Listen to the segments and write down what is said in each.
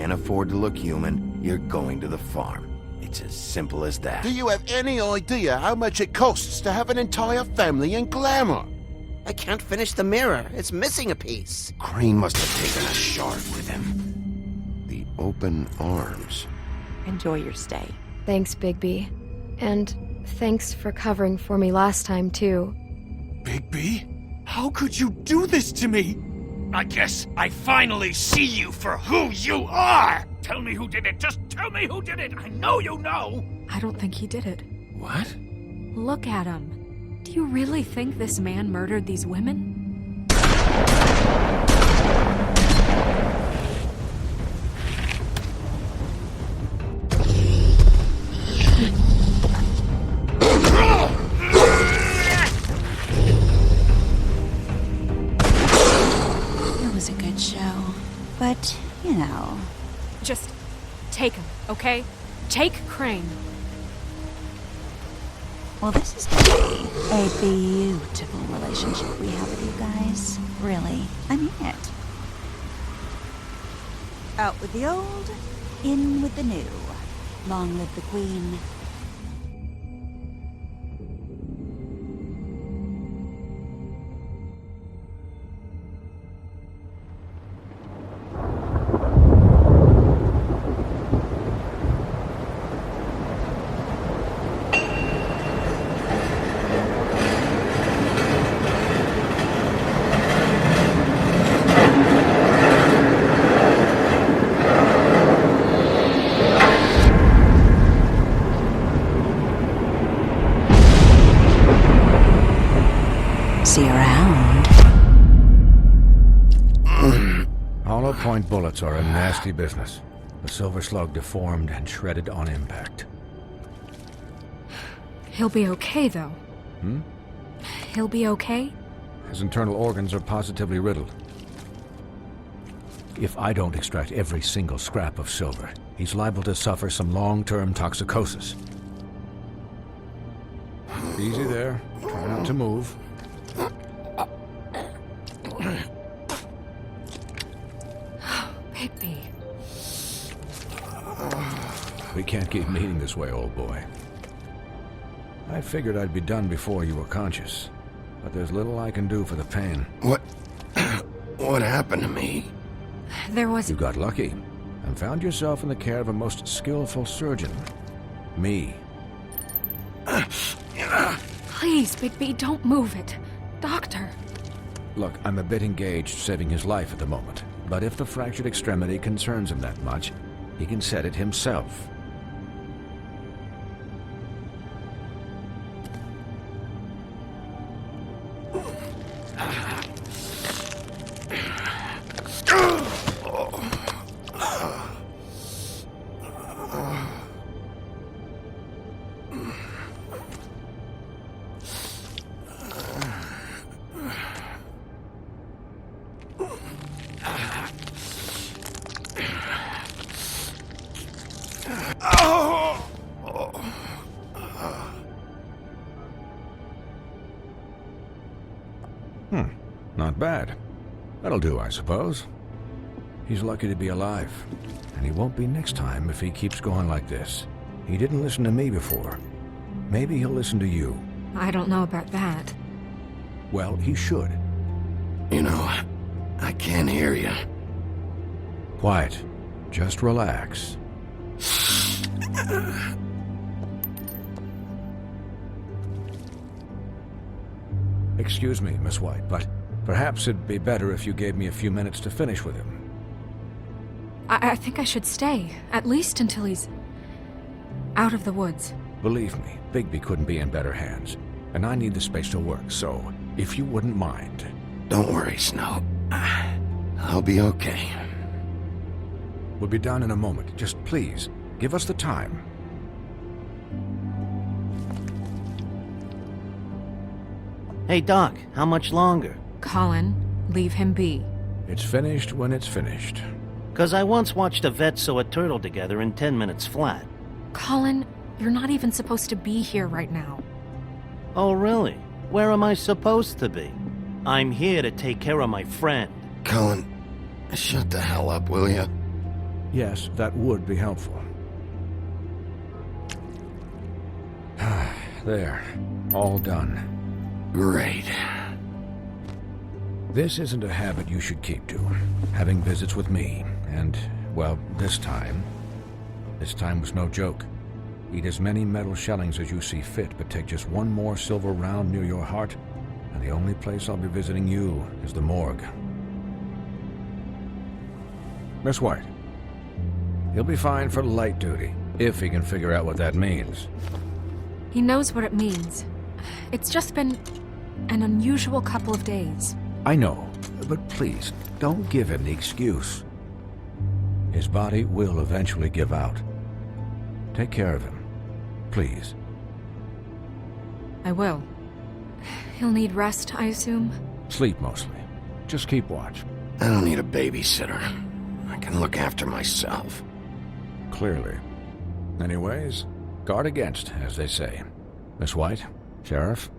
can't afford to look human, you're going to the farm. It's as simple as that. Do you have any idea how much it costs to have an entire family in glamour? I can't finish the mirror. It's missing a piece. Crane must have taken a shard with him. The open arms. Enjoy your stay. Thanks, Bigby. And thanks for covering for me last time, too. Bigby? How could you do this to me? I guess I finally see you for who you are! Tell me who did it! Just tell me who did it! I know you know! I don't think he did it. What? Look at him. Do you really think this man murdered these women? It was a good show. But, you know... Just take him, okay? Take Crane. Well, this is going to be a beautiful relationship we have with you guys. Really. I mean it. Out with the old, in with the new. Long live the Queen. See you around. Hollow point bullets are a nasty business. The silver slug deformed and shredded on impact. He'll be okay, though. He'll be okay? His internal organs are positively riddled. If I don't extract every single scrap of silver, he's liable to suffer some long-term toxicosis. Easy there. Try not to move. Bigby. We can't keep meeting this way, old boy. I figured I'd be done before you were conscious, but there's little I can do for the pain. What happened to me? There was... You got lucky and found yourself in the care of a most skillful surgeon. Me. Please, Bigby, don't move it. Doctor. Look, I'm a bit engaged saving his life at the moment, but if the fractured extremity concerns him that much, he can set it himself. Not bad. That'll do, I suppose. He's lucky to be alive, and he won't be next time if he keeps going like this. He didn't listen to me before. Maybe he'll listen to you. I don't know about that. Well, he should. You know, I can't hear you. Quiet. Just relax. Excuse me, Miss White, but perhaps it'd be better if you gave me a few minutes to finish with him. I think I should stay, at least until he's out of the woods. Believe me, Bigby couldn't be in better hands, and I need the space to work, so if you wouldn't mind. Don't worry, Snow. I'll be okay. We'll be done in a moment. Just please, give us the time. Hey, Doc, how much longer? Colin, leave him be. It's finished when it's finished. 'Cause I once watched a vet sew a turtle together in 10 minutes flat. Colin, you're not even supposed to be here right now. Oh, really? Where am I supposed to be? I'm here to take care of my friend. Colin, shut the hell up, will you? Yes, that would be helpful. There. All done. Great. This isn't a habit you should keep to. Having visits with me. And, well, this time was no joke. Eat as many metal shellings as you see fit, but take just one more silver round near your heart, and the only place I'll be visiting you is the morgue. Miss White. He'll be fine for light duty, if he can figure out what that means. He knows what it means. It's just been an unusual couple of days. I know, but please, don't give him the excuse. His body will eventually give out. Take care of him, please. I will. He'll need rest, I assume? Sleep mostly. Just keep watch. I don't need a babysitter. I can look after myself. Clearly. Anyways, guard against, as they say. Miss White, Sheriff,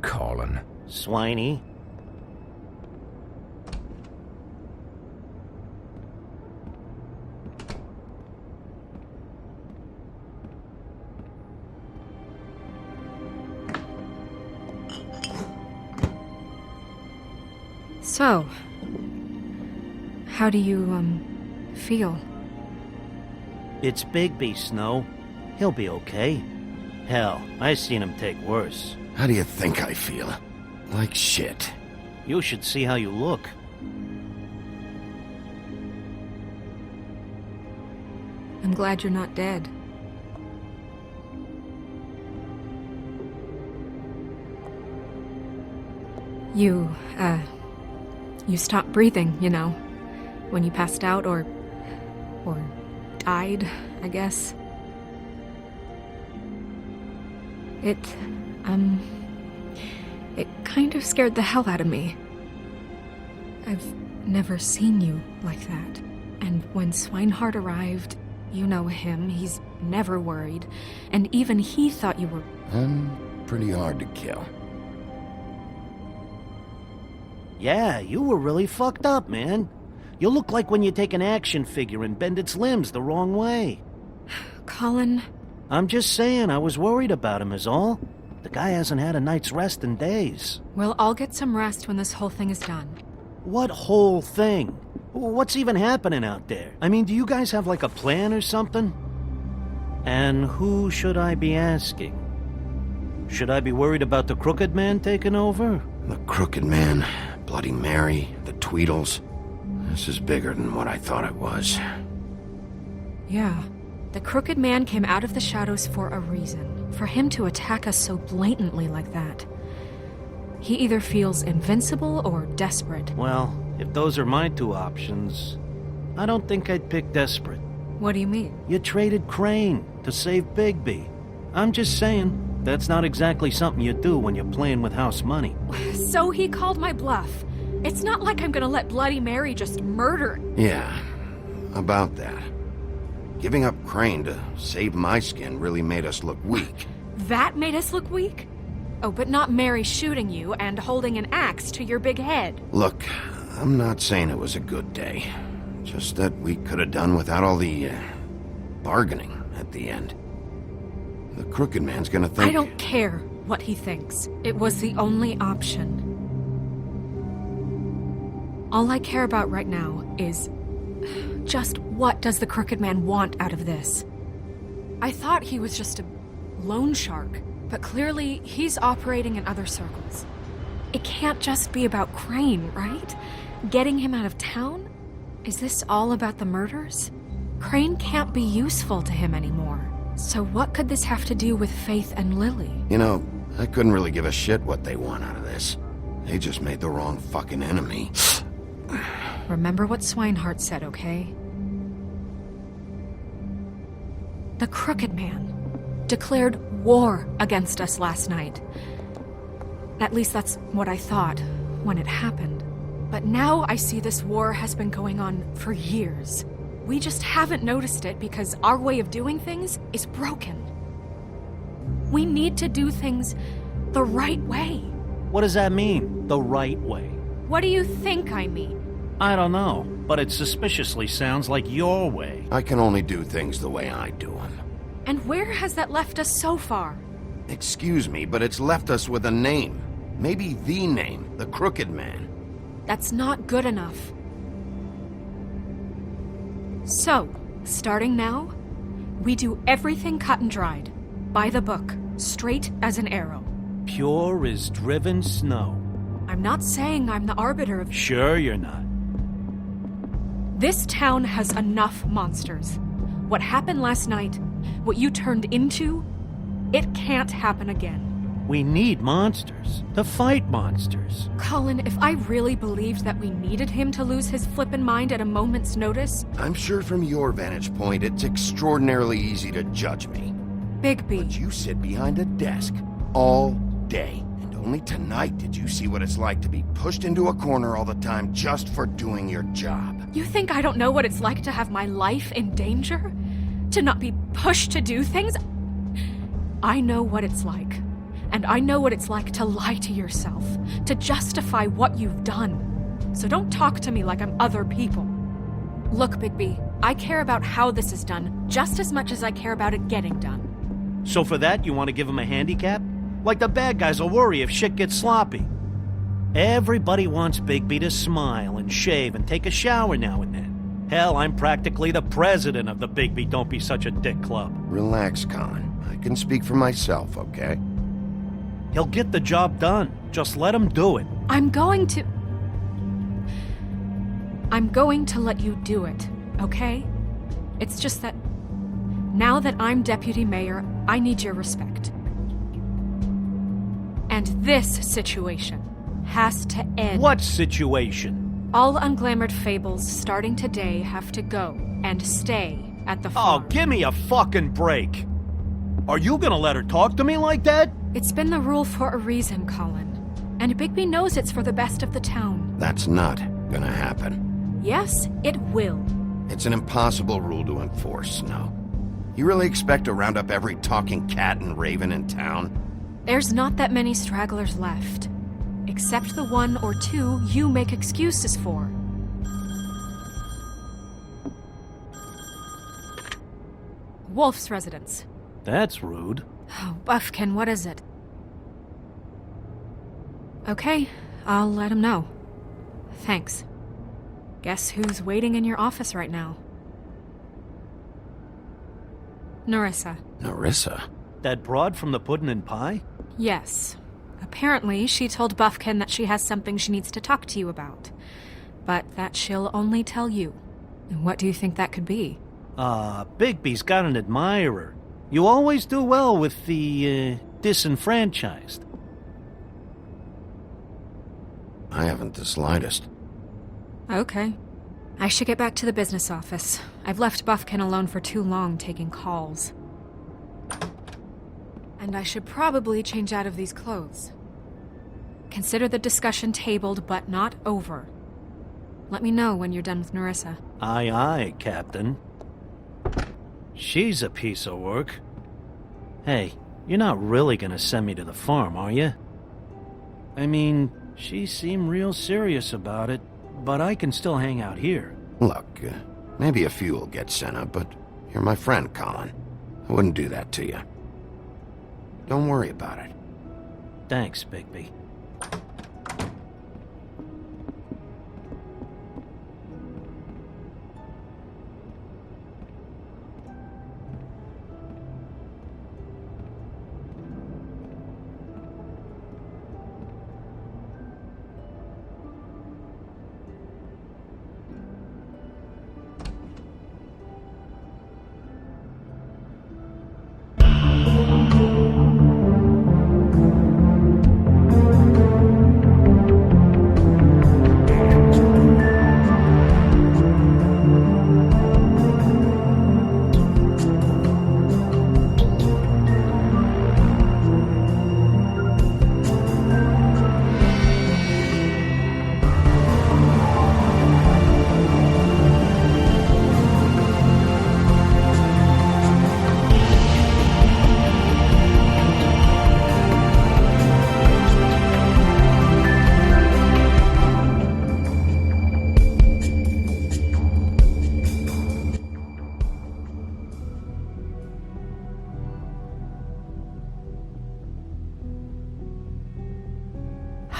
Colin. Swiney. So, how do you, feel? It's Bigby, Snow. He'll be okay. Hell, I seen him take worse. How do you think I feel? Like shit. You should see how you look. I'm glad you're not dead. You stopped breathing, you know, when you passed out or died, I guess. It kind of scared the hell out of me. I've never seen you like that. And when Swinehart arrived, you know him, he's never worried. And even he thought you were... I'm pretty hard to kill. Yeah, you were really fucked up, man. You look like when you take an action figure and bend its limbs the wrong way. Colin... I'm just saying, I was worried about him is all. The guy hasn't had a night's rest in days. We'll all get some rest when this whole thing is done. What whole thing? What's even happening out there? I mean, do you guys have like a plan or something? And who should I be asking? Should I be worried about the Crooked Man taking over? The Crooked Man, Bloody Mary, the Tweedles. This is bigger than what I thought it was. Yeah. The Crooked Man came out of the shadows for a reason. For him to attack us so blatantly like that. He either feels invincible or desperate. Well, if those are my two options, I don't think I'd pick desperate. What do you mean? You traded Crane to save Bigby. I'm just saying, that's not exactly something you do when you're playing with house money. So he called my bluff. It's not like I'm gonna let Bloody Mary just murder... Yeah, about that. Giving up Crane to save my skin really made us look weak. That made us look weak? Oh, but not Mary shooting you and holding an axe to your big head. Look, I'm not saying it was a good day. Just that we could have done without all the, bargaining at the end. The Crooked Man's gonna think... I don't care what he thinks. It was the only option. All I care about right now is... just what does the Crooked Man want out of this? I thought he was just a loan shark, but clearly he's operating in other circles. It can't just be about Crane, right? Getting him out of town? Is this all about the murders? Crane can't be useful to him anymore. So what could this have to do with Faith and Lily? You know, I couldn't really give a shit what they want out of this. They just made the wrong fucking enemy. Remember what Swinehart said, okay? The Crooked Man declared war against us last night. At least that's what I thought when it happened. But now I see this war has been going on for years. We just haven't noticed it because our way of doing things is broken. We need to do things the right way. What does that mean, the right way? What do you think I mean? I don't know. but it suspiciously sounds like your way. I can only do things the way I do them. And where has that left us so far? Excuse me, but it's left us with a name. Maybe the name, the Crooked Man. That's not good enough. So, starting now, we do everything cut and dried. By the book, straight as an arrow. Pure as driven snow. I'm not saying I'm the arbiter of... Sure you're not. This town has enough monsters. What happened last night, what you turned into, it can't happen again. We need monsters. To fight monsters. Colin, if I really believed that we needed him to lose his flippin' mind at a moment's notice... I'm sure from your vantage point, it's extraordinarily easy to judge me. Bigby. But you sit behind a desk all day. And only tonight did you see what it's like to be pushed into a corner all the time just for doing your job. You think I don't know what it's like to have my life in danger? To not be pushed to do things? I know what it's like. And I know what it's like to lie to yourself, to justify what you've done. So don't talk to me like I'm other people. Look, Bigby, I care about how this is done just as much as I care about it getting done. So for that, you want to give him a handicap? Like the bad guys will worry if shit gets sloppy. Everybody wants Bigby to smile and shave and take a shower now and then. Hell, I'm practically the president of the Bigby Don't Be Such a Dick Club. Relax, Colin. I can speak for myself, okay? He'll get the job done. Just let him do it. I'm going to let you do it, okay? It's just that now that I'm deputy mayor, I need your respect. And this situation has to end. What situation? All unglamored fables starting today have to go and stay at the Oh, farm. give me a fucking break. Are you gonna let her talk to me like that? It's been the rule for a reason, Colin. And Bigby knows it's for the best of the town. That's not gonna happen. Yes, it will. It's an impossible rule to enforce, Snow. You really expect to round up every talking cat and raven in town? There's not that many stragglers left. Except the one or two you make excuses for. Wolf's residence. That's rude. Oh, Buffkin, what is it? Okay, I'll let him know. Thanks. Guess who's waiting in your office right now? Nerissa. Nerissa? That broad from the puddin' and pie? Yes. Apparently, she told Buffkin that she has something she needs to talk to you about. But that she'll only tell you. And what do you think that could be? Bigby's got an admirer. You always do well with the, disenfranchised. I haven't the slightest. Okay. I should get back to the business office. I've left Buffkin alone for too long taking calls. And I should probably change out of these clothes. Consider the discussion tabled, but not over. Let me know when you're done with Nerissa. Aye, aye, Captain. She's a piece of work. Hey, you're not really gonna send me to the farm, are you? I mean, she seemed real serious about it, but I can still hang out here. Look, maybe a few will get sent up, but you're my friend, Colin. I wouldn't do that to you. Don't worry about it. Thanks, Bigby.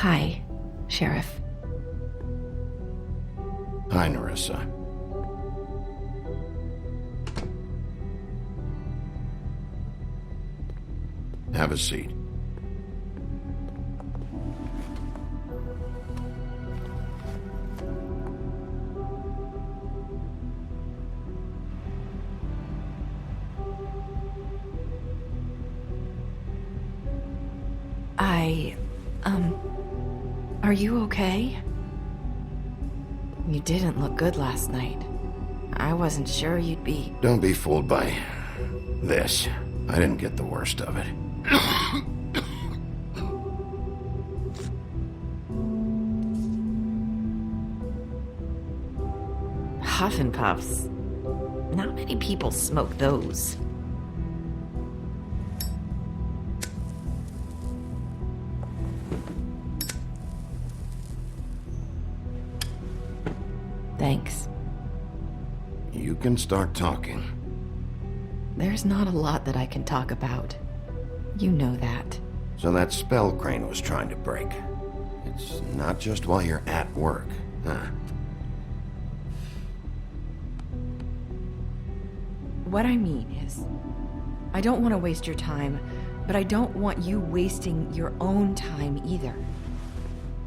Hi, Sheriff. Hi, Nerissa. Have a seat. Are you okay? You didn't look good last night. I wasn't sure you'd be... Don't be fooled by this. I didn't get the worst of it. Huff and puffs. Not many people smoke those. Thanks. You can start talking. There's not a lot that I can talk about. You know that. So that spell Crane was trying to break. It's not just while you're at work, huh? What I mean is, I don't want to waste your time, but I don't want you wasting your own time either.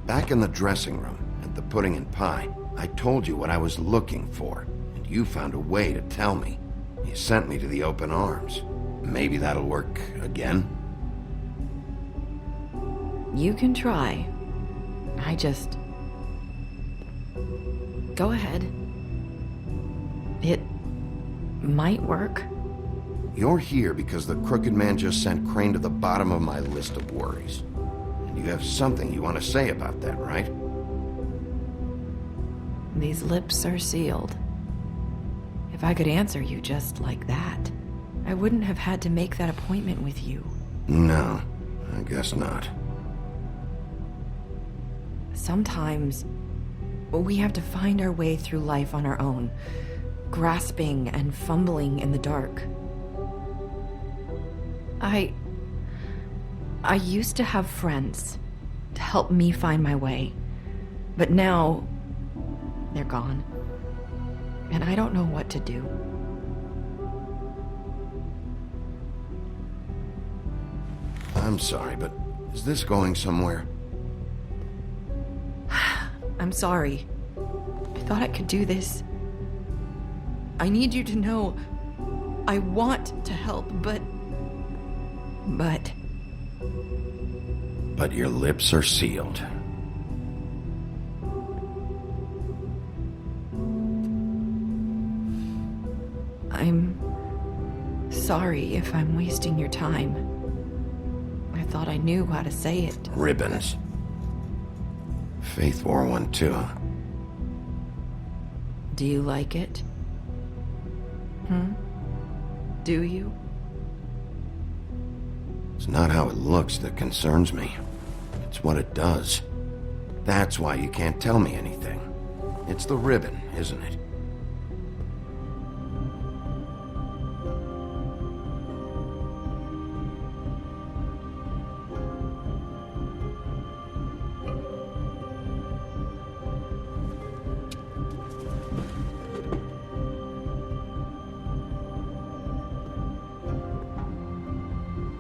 Back in the dressing room, at the pudding and pie, I told you what I was looking for, and you found a way to tell me. You sent me to the open arms. Maybe that'll work again? You can try. I just... Go ahead. It might work. You're here because the Crooked Man just sent Crane to the bottom of my list of worries. And you have something you want to say about that, right? These lips are sealed. If I could answer you just like that, I wouldn't have had to make that appointment with you. No, I guess not. Sometimes, we have to find our way through life on our own, grasping and fumbling in the dark. I used to have friends to help me find my way, but now they're gone, and I don't know what to do. I'm sorry, but is this going somewhere? I'm sorry. I thought I could do this. I need you to know I want to help, but... But your lips are sealed. I'm sorry if I'm wasting your time. I thought I knew how to say it. Ribbons. Faith wore one too. Do you like it? Do you? It's not how it looks that concerns me. It's what it does. That's why you can't tell me anything. It's the ribbon, isn't it?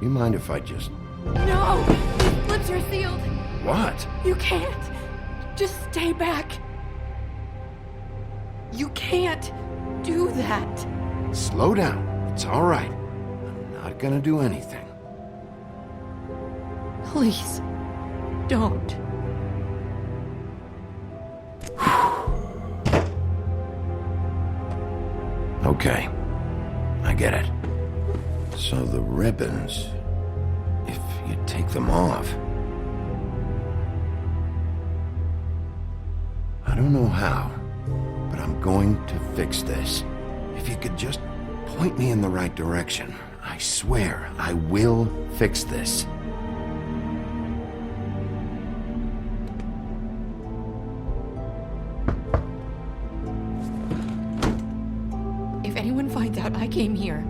You mind if I just... No! His lips are sealed! What? You can't! Just stay back! You can't do that! Slow down. It's all right. I'm not gonna do anything. Please, don't. Okay. I get it. So the ribbons... if you take them off... I don't know how, but I'm going to fix this. If you could just point me in the right direction, I swear I will fix this. If anyone finds out I came here,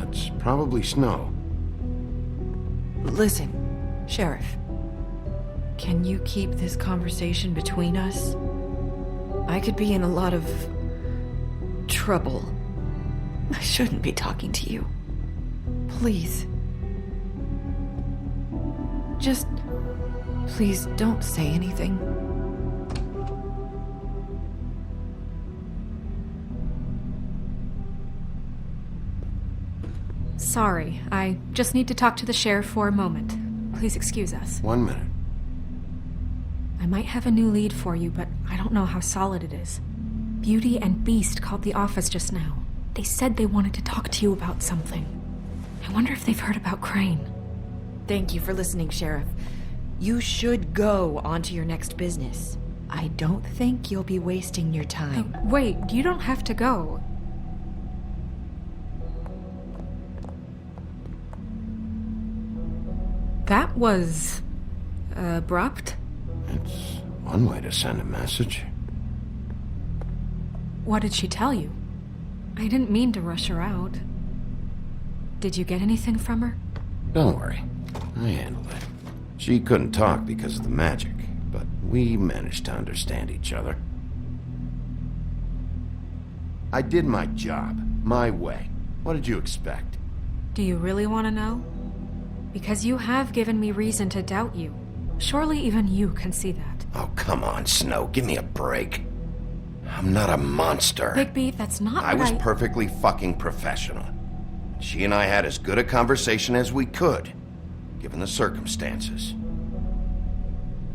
That's probably snow. Listen, Sheriff. Can you keep this conversation between us? I could be in a lot of trouble. I shouldn't be talking to you. Please. Just please don't say anything. Sorry, I just need to talk to the sheriff for a moment. Please excuse us. 1 minute. I might have a new lead for you, but I don't know how solid it is. Beauty and Beast called the office just now. They said they wanted to talk to you about something. I wonder if they've heard about Crane. Thank you for listening, Sheriff. You should go on to your next business. I don't think you'll be wasting your time. Wait, you don't have to go. That was abrupt. It's one way to send a message. What did she tell you? I didn't mean to rush her out. Did you get anything from her? Don't worry. I handled it. She couldn't talk because of the magic, but we managed to understand each other. I did my job, my way. What did you expect? Do you really want to know? Because you have given me reason to doubt you. Surely even you can see that. Oh, come on, Snow. Give me a break. I'm not a monster. Bigby, that's not I was right. perfectly fucking professional. She and I had as good a conversation as we could, given the circumstances.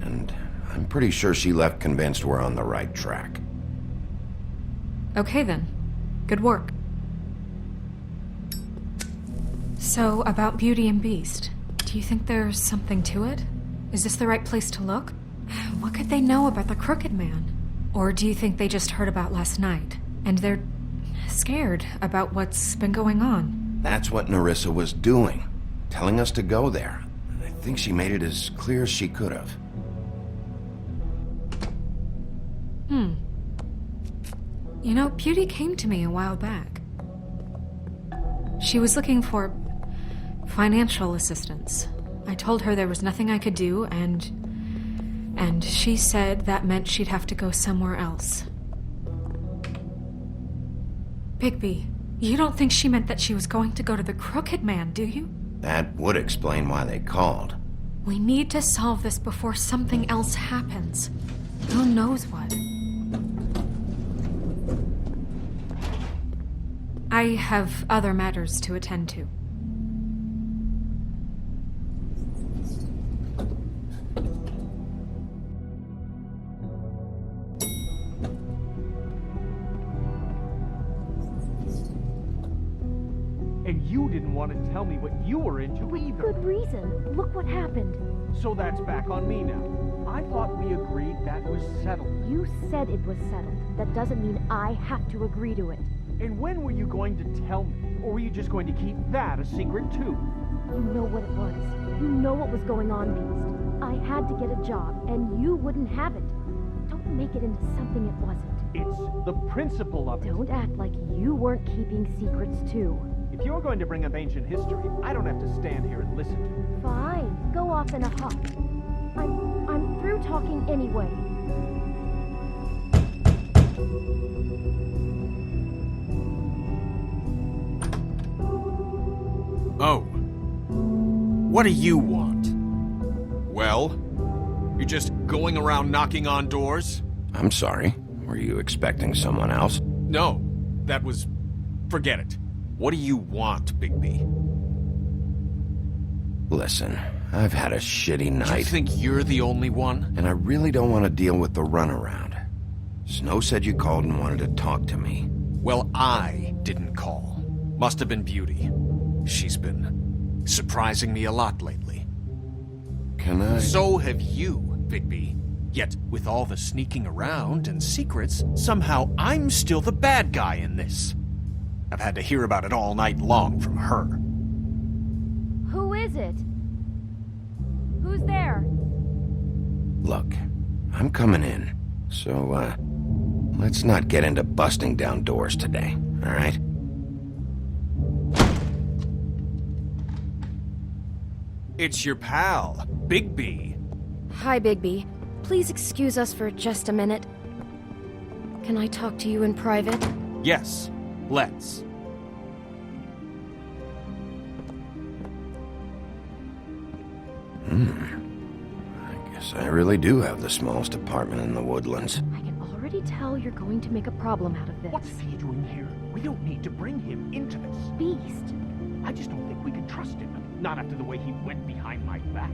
And I'm pretty sure she left convinced we're on the right track. Okay then. Good work. So, about Beauty and Beast, do you think there's something to it? Is this the right place to look? What could they know about the Crooked Man? Or do you think they just heard about last night, and they're scared about what's been going on? That's what Nerissa was doing, telling us to go there. I think she made it as clear as she could have. You know, Beauty came to me a while back. She was looking for financial assistance. I told her there was nothing I could do, and she said that meant she'd have to go somewhere else. Bigby, you don't think she meant that she was going to go to the Crooked Man, do you? That would explain why they called. We need to solve this before something else happens. Who knows what? I have other matters to attend to. And you didn't want to tell me what you were into either. Good reason. Look what happened. So that's back on me now. I thought we agreed that was settled. You said it was settled. That doesn't mean I have to agree to it. And when were you going to tell me? Or were you just going to keep that a secret too? You know what it was. You know what was going on, Beast. I had to get a job, and you wouldn't have it. Don't make it into something it wasn't. It's the principle of it. Don't act like you weren't keeping secrets too. If you're going to bring up ancient history, I don't have to stand here and listen to it. Fine. Go off in a huff. I'm through talking anyway. Oh. What do you want? Well? You're just going around knocking on doors? I'm sorry. Were you expecting someone else? No. That was... Forget it. What do you want, Bigby? Listen, I've had a shitty night. You think you're the only one? And I really don't want to deal with the runaround. Snow said you called and wanted to talk to me. Well, I didn't call. Must have been Beauty. She's been surprising me a lot lately. Can I... So have you, Bigby. Yet, with all the sneaking around and secrets, somehow I'm still the bad guy in this. I've had to hear about it all night long from her. Who is it? Who's there? Look, I'm coming in. So, let's not get into busting down doors today, all right? It's your pal, Bigby. Hi, Bigby. Please excuse us for just a minute. Can I talk to you in private? Yes, let's. I guess I really do have the smallest apartment in the Woodlands. I can already tell you're going to make a problem out of this. What's he doing here? We don't need to bring him into this. Beast? I just don't think we can trust him. Not after the way he went behind my back.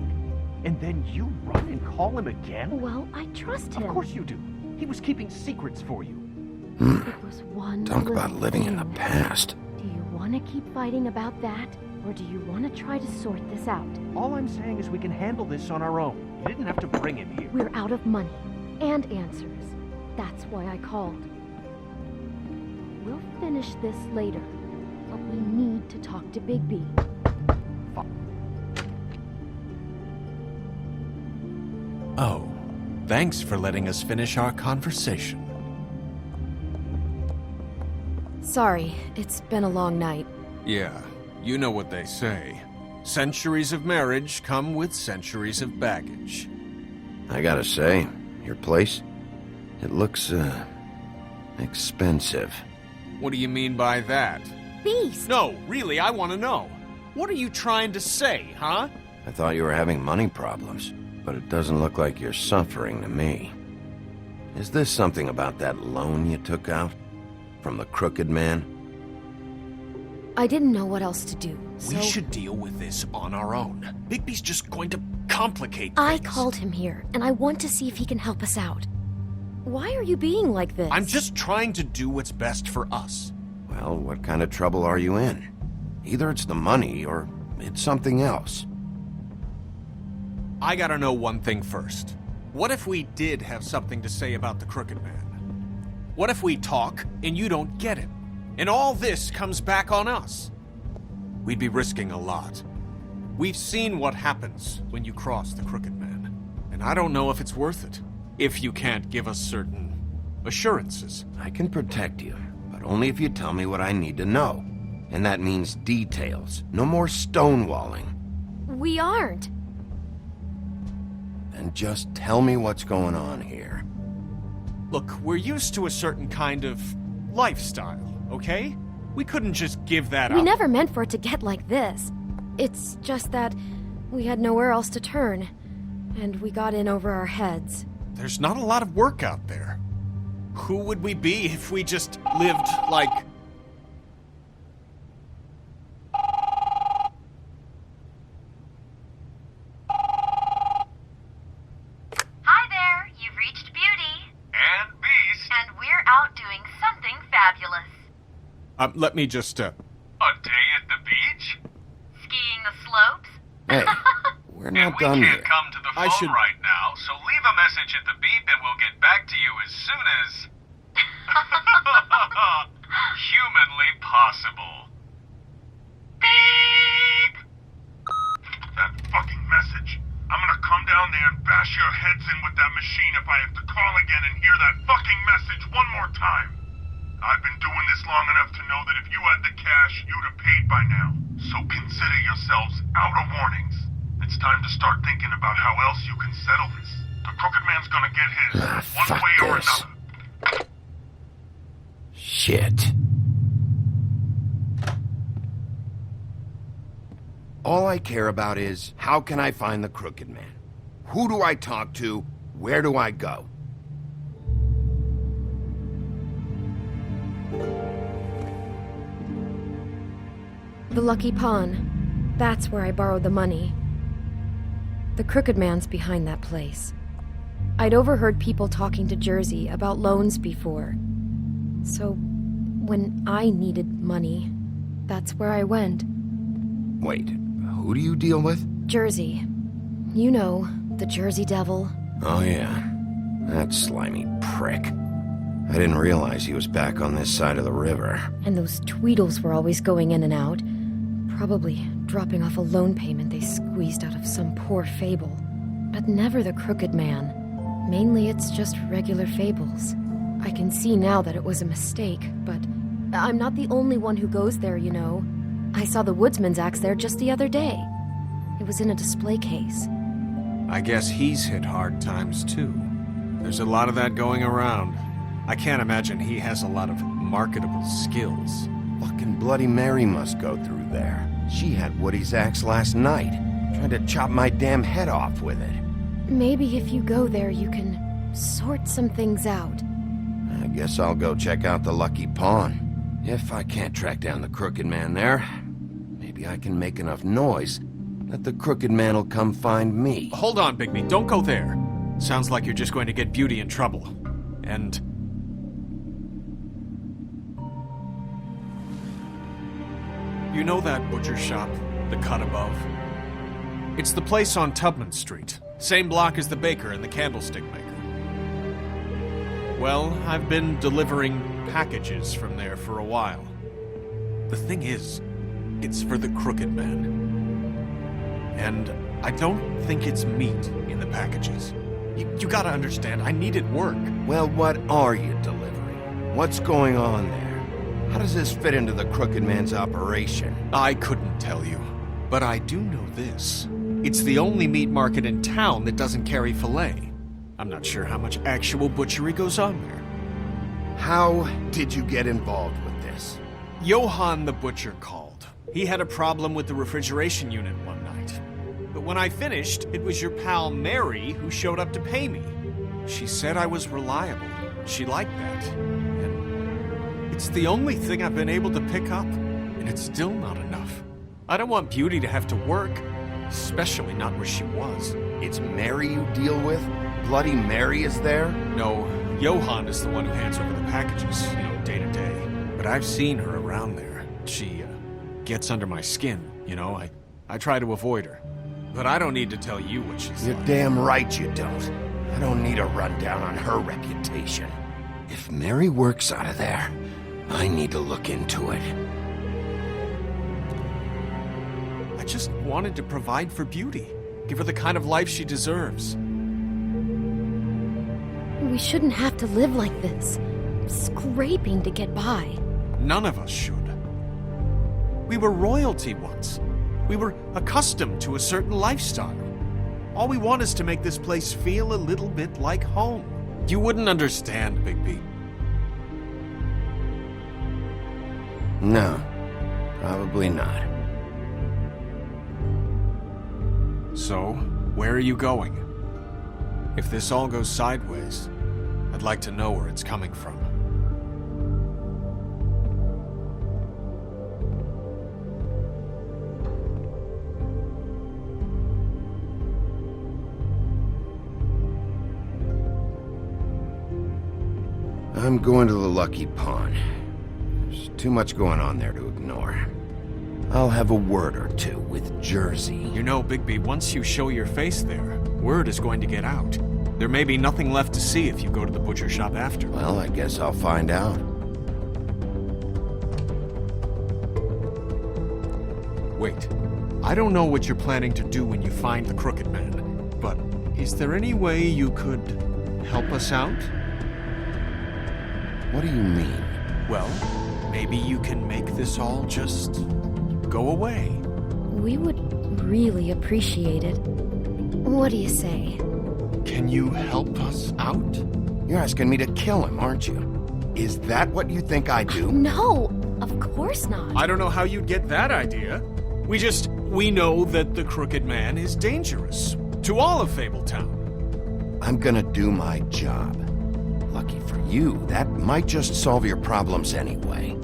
And then you run and call him again? Well, I trust him. Of course you do. He was keeping secrets for you. It was one Talk about little living in the thing. past. Do you want to keep fighting about that? Or do you want to try to sort this out? All I'm saying is we can handle this on our own. You didn't have to bring him here. We're out of money. And answers. That's why I called. We'll finish this later. But we need to talk to Bigby. Oh, thanks for letting us finish our conversation. Sorry, it's been a long night. Yeah, you know what they say. Centuries of marriage come with centuries of baggage. I gotta say, your place, it looks, expensive. What do you mean by that? Beast! No, really, I want to know. What are you trying to say, huh? I thought you were having money problems, but it doesn't look like you're suffering to me. Is this something about that loan you took out? From the crooked man? I didn't know what else to do, so... We should deal with this on our own. Bigby's just going to complicate things. I called him here, and I want to see if he can help us out. Why are you being like this? I'm just trying to do what's best for us. Well, what kind of trouble are you in? Either it's the money, or it's something else. I gotta know one thing first. What if we did have something to say about the Crooked Man? What if we talk, and you don't get him? And all this comes back on us? We'd be risking a lot. We've seen what happens when you cross the Crooked Man. And I don't know if it's worth it. If you can't give us certain assurances. I can protect you, but only if you tell me what I need to know. And that means details. No more stonewalling. We aren't. Then just tell me what's going on here. Look, we're used to a certain kind of lifestyle, okay? We couldn't just give that up. We never meant for it to get like this. It's just that we had nowhere else to turn, and we got in over our heads. There's not a lot of work out there. Who would we be if we just lived like... Hi there, you've reached Beauty. And Beast. And we're out doing something fabulous. Let me just, A day at the beach? Skiing the slopes? Hey, we're not We done can't yet. come to the I phone should- right now, so leave a message at the beep and we'll get back to you as soon as... humanly possible. Beep! That fucking message. I'm gonna come down there and bash your heads in with that machine if I have to call again and hear that fucking message one more time. I've been doing this long enough to know that if you had the cash, you'd have paid by now. So consider yourselves out of warnings. It's time to start thinking about how else you can settle this. The Crooked Man's gonna get his, one fuck way or this. another. Shit. All I care about is, how can I find the Crooked Man? Who do I talk to? Where do I go? The Lucky Pawn. That's where I borrowed the money. The Crooked Man's behind that place. I'd overheard people talking to Jersey about loans before. So, when I needed money, that's where I went. Wait, who do you deal with? Jersey. You know, the Jersey Devil. Oh yeah, that slimy prick. I didn't realize he was back on this side of the river. And those Tweedles were always going in and out. Probably dropping off a loan payment they squeezed out of some poor fable. But never the Crooked Man. Mainly it's just regular fables. I can see now that it was a mistake, but I'm not the only one who goes there, you know. I saw the woodsman's axe there just the other day. It was in a display case. I guess he's hit hard times too. There's a lot of that going around. I can't imagine he has a lot of marketable skills. Fucking Bloody Mary must go through there. She had Woody's axe last night. Tried to chop my damn head off with it. Maybe if you go there, you can sort some things out. I guess I'll go check out the Lucky Pawn. If I can't track down the Crooked Man there, maybe I can make enough noise that the Crooked Man will come find me. Hold on, Bigby. Don't go there. Sounds like you're just going to get Beauty in trouble. And... you know that butcher shop, the cut above? It's the place on Tubman Street. Same block as the baker and the candlestick maker. Well, I've been delivering packages from there for a while. The thing is, it's for the Crooked Man. And I don't think it's meat in the packages. You gotta understand, I needed work. Well, what are you delivering? What's going on there? How does this fit into the Crooked Man's operation? I couldn't tell you, but I do know this. It's the only meat market in town that doesn't carry filet. I'm not sure how much actual butchery goes on there. How did you get involved with this? Johann the butcher called. He had a problem with the refrigeration unit one night. But when I finished, it was your pal Mary who showed up to pay me. She said I was reliable. She liked that. And it's the only thing I've been able to pick up, and it's still not enough. I don't want Beauty to have to work, especially not where she was. It's Mary you deal with? Bloody Mary is there? No, Johann is the one who hands over the packages, day to day. But I've seen her around there. She, gets under my skin, I try to avoid her. But I don't need to tell you what she's You're like. damn right you don't. I don't need a rundown on her reputation. If Mary works out of there, I need to look into it. I just wanted to provide for Beauty. Give her the kind of life she deserves. We shouldn't have to live like this, scraping to get by. None of us should. We were royalty once. We were accustomed to a certain lifestyle. All we want is to make this place feel a little bit like home. You wouldn't understand, Bigby. No, probably not. So, where are you going? If this all goes sideways, I'd like to know where it's coming from. I'm going to the Lucky Pawn. There's too much going on there to ignore. I'll have a word or two with Jersey. You know, Bigby, once you show your face there, word is going to get out. There may be nothing left to see if you go to the butcher shop after. Well, I guess I'll find out. Wait, I don't know what you're planning to do when you find the Crooked Man, but is there any way you could help us out? What do you mean? Well, maybe you can make this all just go away. We would really appreciate it. What do you say? Can you help us out? You're asking me to kill him, aren't you? Is that what you think I do? No, of course not. I don't know how you'd get that idea. We know that the Crooked Man is dangerous to all of Fabletown. I'm gonna do my job. Lucky for you, that might just solve your problems anyway.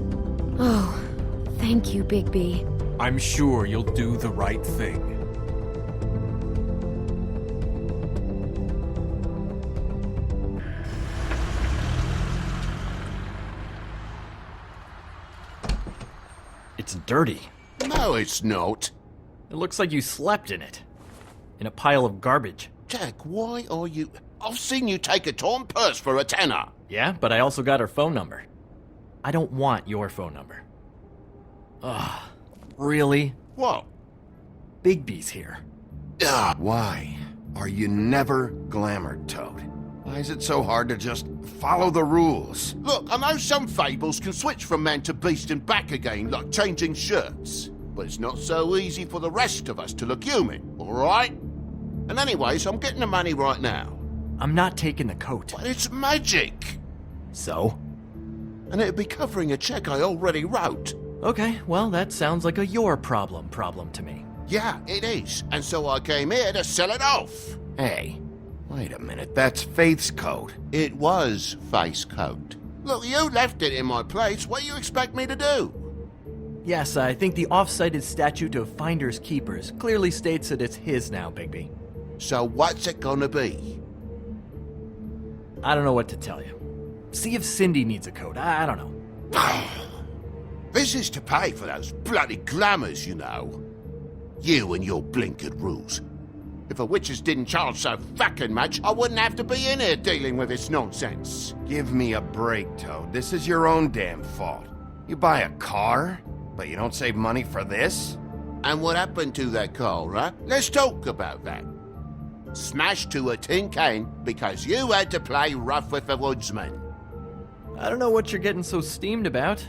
Oh, thank you, Bigby. I'm sure you'll do the right thing. It's dirty. No, it's not. It looks like you slept in it. In a pile of garbage. Jack, why are you... I've seen you take a torn purse for a tenner. Yeah, but I also got her phone number. I don't want your phone number. Ugh. Really? What? Bigby's here. Ugh. Why are you never glamored, Toad? Why is it so hard to just follow the rules? Look, I know some fables can switch from man to beast and back again, like changing shirts. But it's not so easy for the rest of us to look human, all right? And anyways, I'm getting the money right now. I'm not taking the coat. But it's magic! So? And it'd be covering a check I already wrote. Okay, well, that sounds like a your problem to me. Yeah, it is. And so I came here to sell it off. Hey, wait a minute, that's Faith's coat. It was Faith's coat. Look, you left it in my place. What do you expect me to do? Yes, I think the off-cited statute of Finders Keepers clearly states that it's his now, Bigby. So what's it gonna be? I don't know what to tell you. See if Cindy needs a coat. I don't know. This is to pay for those bloody glamours, you know. You and your blinkered rules. If the witches didn't charge so fucking much, I wouldn't have to be in here dealing with this nonsense. Give me a break, Toad. This is your own damn fault. You buy a car, but you don't save money for this? And what happened to that car, huh? Let's talk about that. Smashed to a tin can because you had to play rough with the woodsman. I don't know what you're getting so steamed about.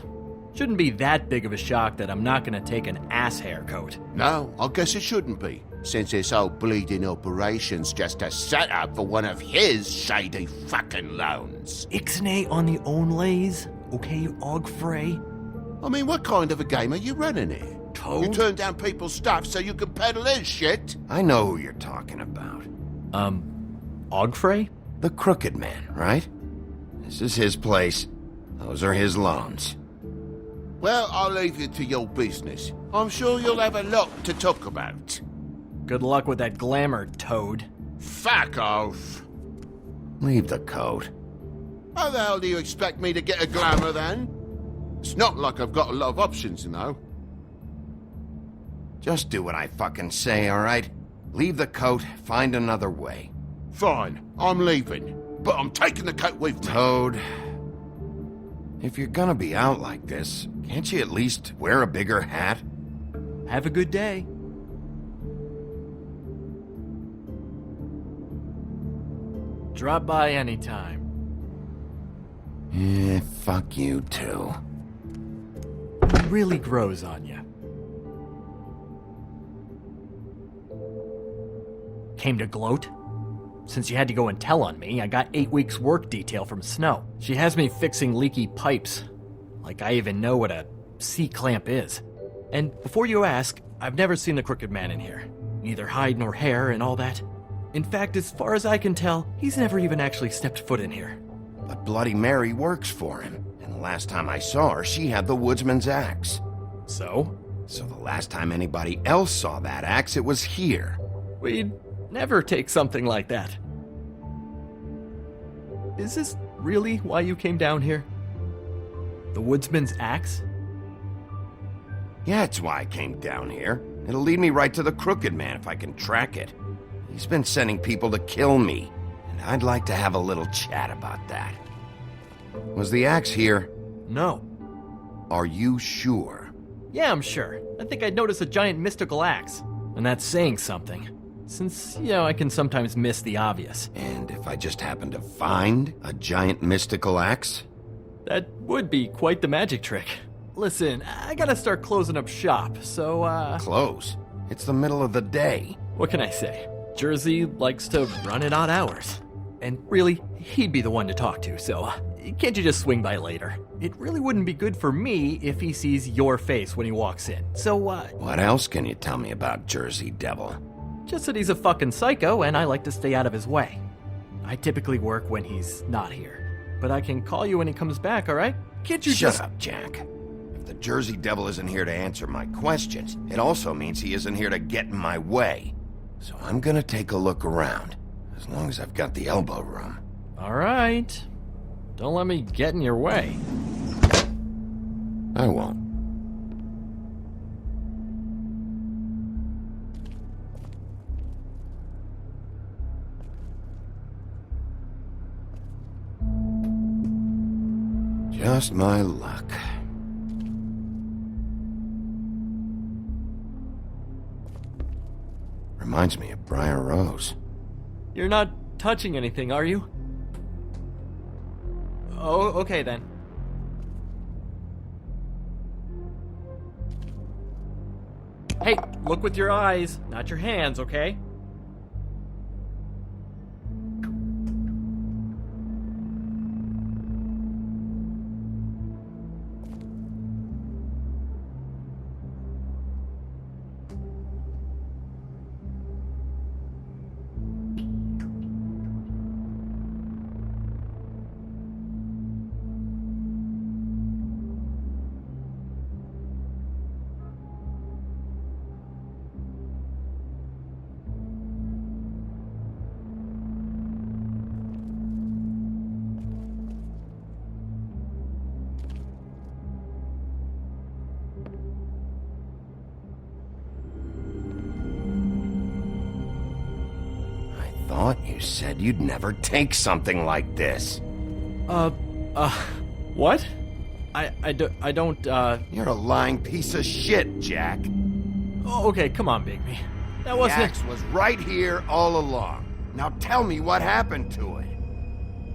Shouldn't be that big of a shock that I'm not gonna take an ass haircoat. No, I guess it shouldn't be, since this whole bleeding operation's just a setup for one of his shady fucking loans. Ixnay on the onlays, okay, Ogfrey? I mean, what kind of a game are you running here? Toad? You turn down people's stuff so you can peddle his shit? I know who you're talking about. Ogfrey? The Crooked Man, right? This is his place. Those are his loans. Well, I'll leave you to your business. I'm sure you'll have a lot to talk about. Good luck with that glamour, Toad. Fuck off. Leave the coat. How the hell do you expect me to get a glamour then? It's not like I've got a lot of options, you know. Just do what I fucking say, alright? Leave the coat, find another way. Fine, I'm leaving. But I'm taking the coat with me. Toad, if you're gonna be out like this, can't you at least wear a bigger hat? Have a good day. Drop by anytime. Fuck you too. It really grows on you. Came to gloat? Since you had to go and tell on me, I got 8 weeks work detail from Snow. She has me fixing leaky pipes. Like I even know what a C-clamp is. And before you ask, I've never seen the Crooked Man in here. Neither hide nor hair and all that. In fact, as far as I can tell, he's never even actually stepped foot in here. But Bloody Mary works for him. And the last time I saw her, she had the woodsman's axe. So? So the last time anybody else saw that axe, it was here. We'd never take something like that. Is this really why you came down here? The woodsman's axe? Yeah, it's why I came down here. It'll lead me right to the Crooked Man if I can track it. He's been sending people to kill me, and I'd like to have a little chat about that. Was the axe here? No. Are you sure? Yeah, I'm sure. I think I'd noticed a giant mystical axe. And that's saying something. Since, I can sometimes miss the obvious. And if I just happen to find a giant mystical axe? That would be quite the magic trick. Listen, I gotta start closing up shop, so, Close? It's the middle of the day. What can I say? Jersey likes to run at odd hours. And really, he'd be the one to talk to, so can't you just swing by later? It really wouldn't be good for me if he sees your face when he walks in, so, What else can you tell me about Jersey Devil? Just that he's a fucking psycho and I like to stay out of his way. I typically work when he's not here. But I can call you when he comes back, alright? Can't you Shut up, Jack. If the Jersey Devil isn't here to answer my questions, it also means he isn't here to get in my way. So I'm gonna take a look around, as long as I've got the elbow room. Alright. Don't let me get in your way. I won't. Just my luck. Reminds me of Briar Rose. You're not touching anything, are you? Oh, okay then. Hey, look with your eyes, not your hands, okay? thought you said you'd never take something like this. What? I don't, You're a lying piece of shit, Jack. Oh, okay, come on, Bigby. That The wasn't... axe was right here all along. Now tell me what happened to it.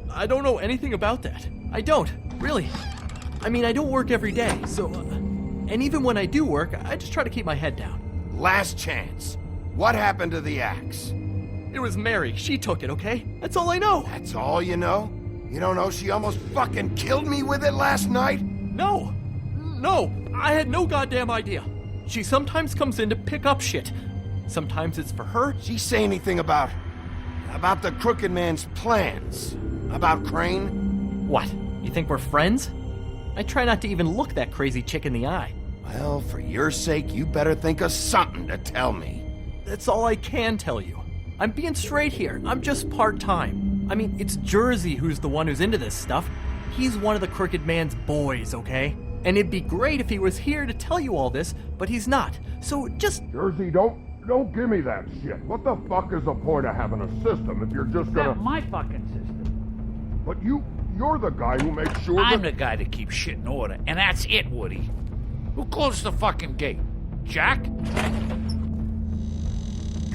I don't know anything about that. I don't, really. I mean, I don't work every day, so... and even when I do work, I just try to keep my head down. Last chance. What happened to the axe? It was Mary. She took it, okay? That's all I know. That's all you know? You don't know she almost fucking killed me with it last night? No. No, I had no goddamn idea. She sometimes comes in to pick up shit. Sometimes it's for her. She say anything about the Crooked Man's plans? About Crane? What? You think we're friends? I try not to even look that crazy chick in the eye. Well, for your sake, you better think of something to tell me. That's all I can tell you. I'm being straight here. I'm just part-time. I mean, it's Jersey who's the one who's into this stuff. He's one of the Crooked Man's boys, okay? And it'd be great if he was here to tell you all this, but he's not. So just... Jersey, don't give me that shit. What the fuck is the point of having a system if you're just gonna... That's my fucking system. But you're the guy who makes sure I'm the guy that keeps shit in order, and that's it, Woody. Who closed the fucking gate? Jack?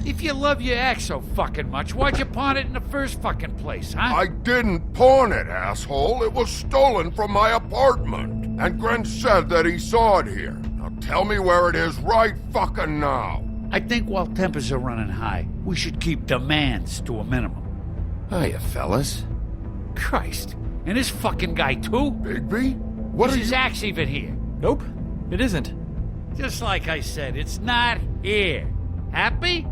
If you love your ex so fucking much, why'd you pawn it in the first fucking place, huh? I didn't pawn it, asshole. It was stolen from my apartment. And Grant said that he saw it here. Now tell me where it is right fucking now. I think while tempers are running high, we should keep demands to a minimum. Hiya, fellas. Christ. And this fucking guy, too? Bigby? What Is are his you... axe even here? Nope, it isn't. Just like I said, it's not here. Happy?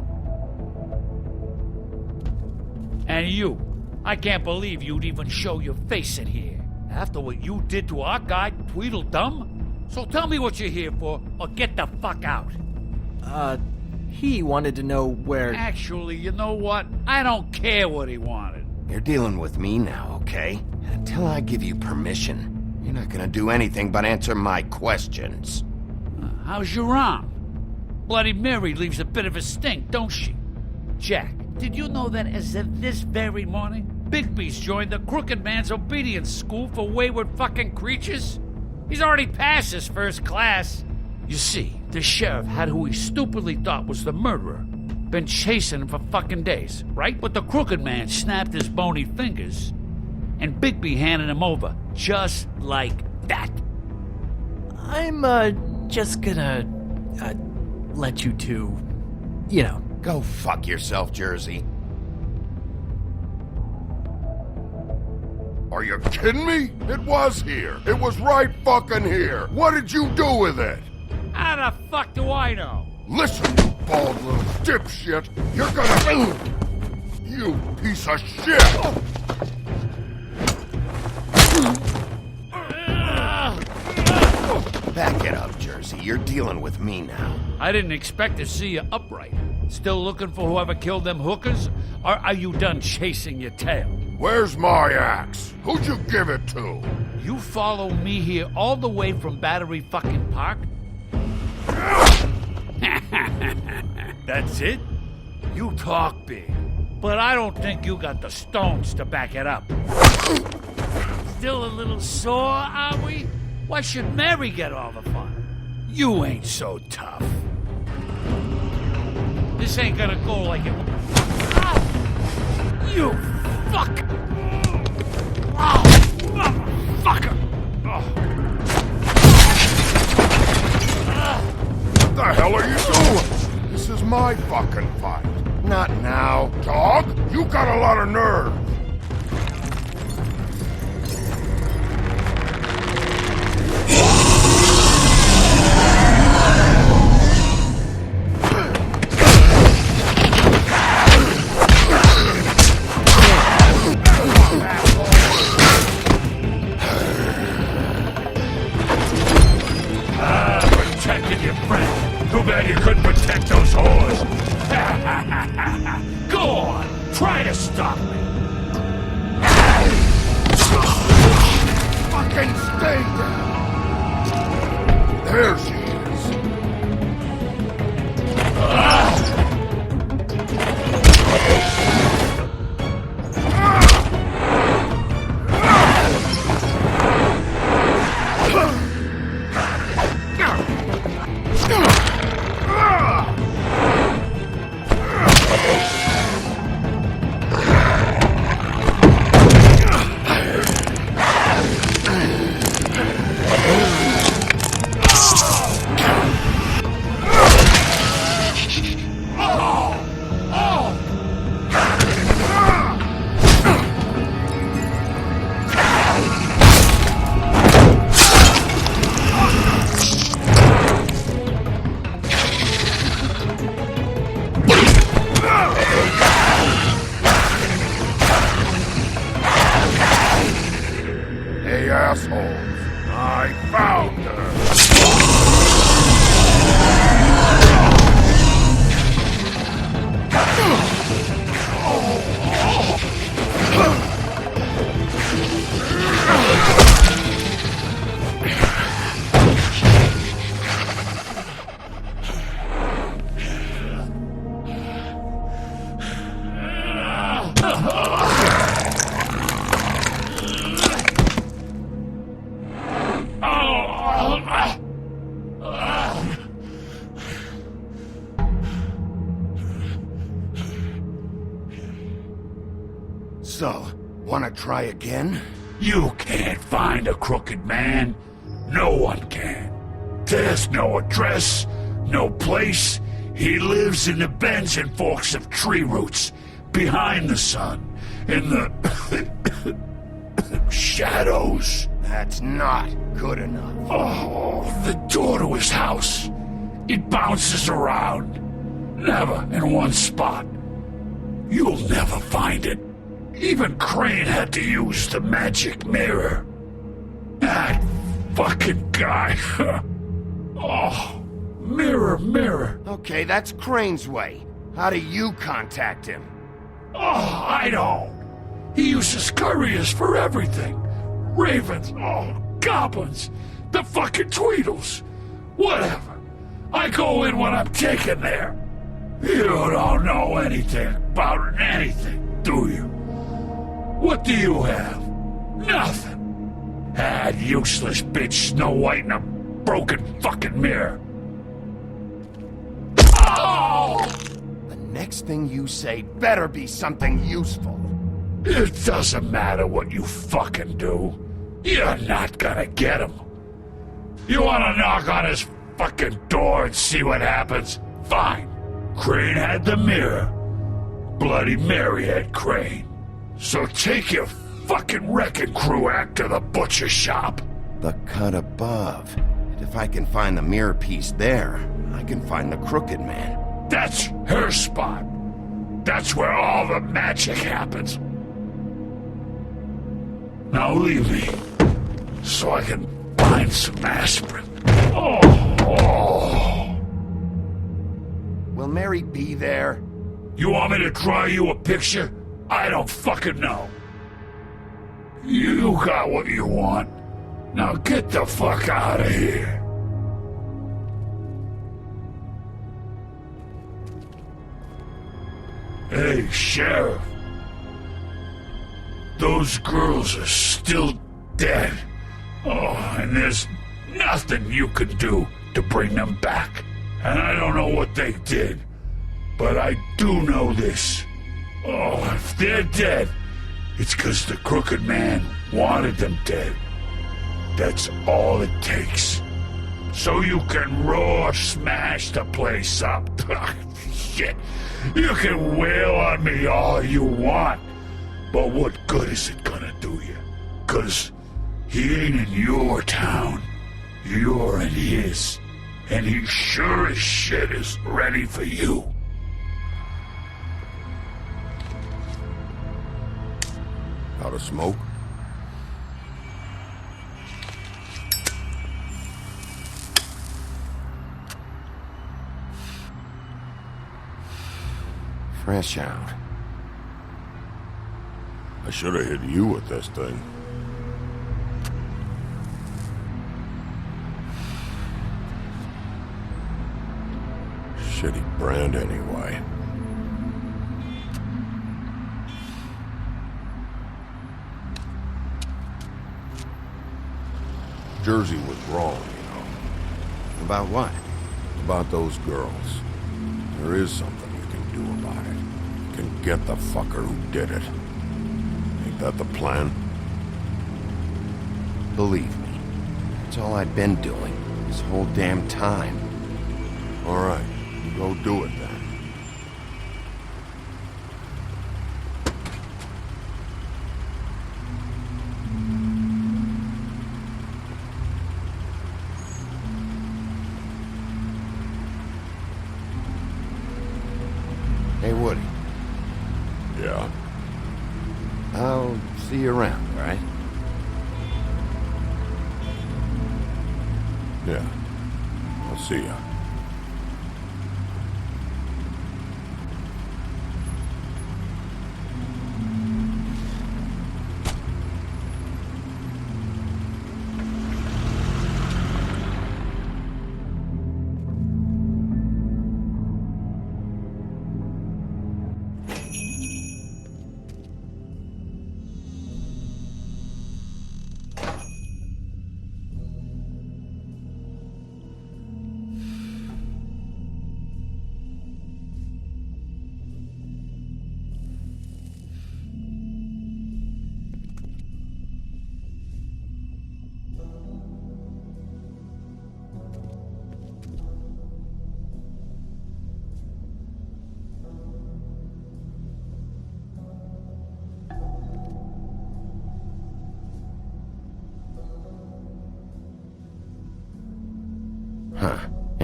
And you. I can't believe you'd even show your face in here. After what you did to our guy, Tweedledum? So tell me what you're here for, or get the fuck out. He wanted to know where... Actually, you know what? I don't care what he wanted. You're dealing with me now, okay? Until I give you permission, you're not gonna do anything but answer my questions. How's your arm? Bloody Mary leaves a bit of a stink, don't she? Jack, did you know that as of this very morning, Bigby's joined the Crooked Man's obedience school for wayward fucking creatures? He's already passed his first class. You see, the sheriff had who he stupidly thought was the murderer. Been chasing him for fucking days, right? But the Crooked Man snapped his bony fingers, and Bigby handed him over, just like that. I'm, just gonna, let you two, you know. Go fuck yourself, Jersey. Are you kidding me? It was here. It was right fucking here. What did you do with it? How the fuck do I know? Listen, you bald little dipshit. You're gonna... You piece of shit! Back it up, Jersey. You're dealing with me now. I didn't expect to see you upright. Still looking for whoever killed them hookers? Or are you done chasing your tail? Where's my axe? Who'd you give it to? You follow me here all the way from Battery fucking Park? That's it? You talk big, but I don't think you got the stones to back it up. Still a little sore, are we? Why should Mary get all the fun? You ain't so tough. This ain't gonna go like it... You fuck! Motherfucker! What the hell are you doing? This is my fucking fight. Not now. Dog, you got a lot of nerve. Protected your friend. Too bad you couldn't protect those whores. Go on, try to stop me. Fucking stay down. There she is. So, wanna try again? You can't find a crooked man. No one can. There's no address, no place. He lives in the bends and forks of tree roots, behind the sun, in the shadows. That's not good enough. Oh, the door to his house. It bounces around. Never in one spot. You'll never find it. Even Crane had to use the magic mirror. That fucking guy. Oh, mirror, mirror. Okay, that's Crane's way. How do you contact him? Oh, I don't. He uses couriers for everything. Ravens, goblins, the fucking Tweedles. Whatever. I go in when I'm taken there. You don't know anything about anything, do you? What do you have? Nothing. That useless bitch Snow White and a broken fucking mirror. Oh! The next thing you say better be something useful. It doesn't matter what you fucking do. You're not gonna get him. You wanna knock on his fucking door and see what happens? Fine. Crane had the mirror. Bloody Mary had Crane. So take your fucking wrecking crew act to the butcher shop. The cut above. And if I can find the mirror piece there, I can find the crooked man. That's her spot. That's where all the magic happens. Now leave me, so I can find some aspirin. Oh. Will Mary be there? You want me to draw you a picture? I don't fucking know. You got what you want. Now get the fuck out of here. Hey, Sheriff. Those girls are still dead. Oh, and there's nothing you can do to bring them back. And I don't know what they did, but I do know this. Oh, if they're dead, it's because the Crooked Man wanted them dead. That's all it takes. So you can roar smash the place up. Shit, you can wail on me all you want, but what good is it gonna do you? 'Cause he ain't in your town. You're in his. And he sure as shit is ready for you. Out of smoke? Fresh out. I should have hit you with this thing. Shitty brand anyway. Jersey was wrong, you know. About what? About those girls. There is something you can do about it. You can get the fucker who did it. Ain't that the plan? Believe me, it's all I've been doing this whole damn time. All right, go do it then. Hey, Woody. Yeah? I'll see you around, all right? Yeah. I'll see ya.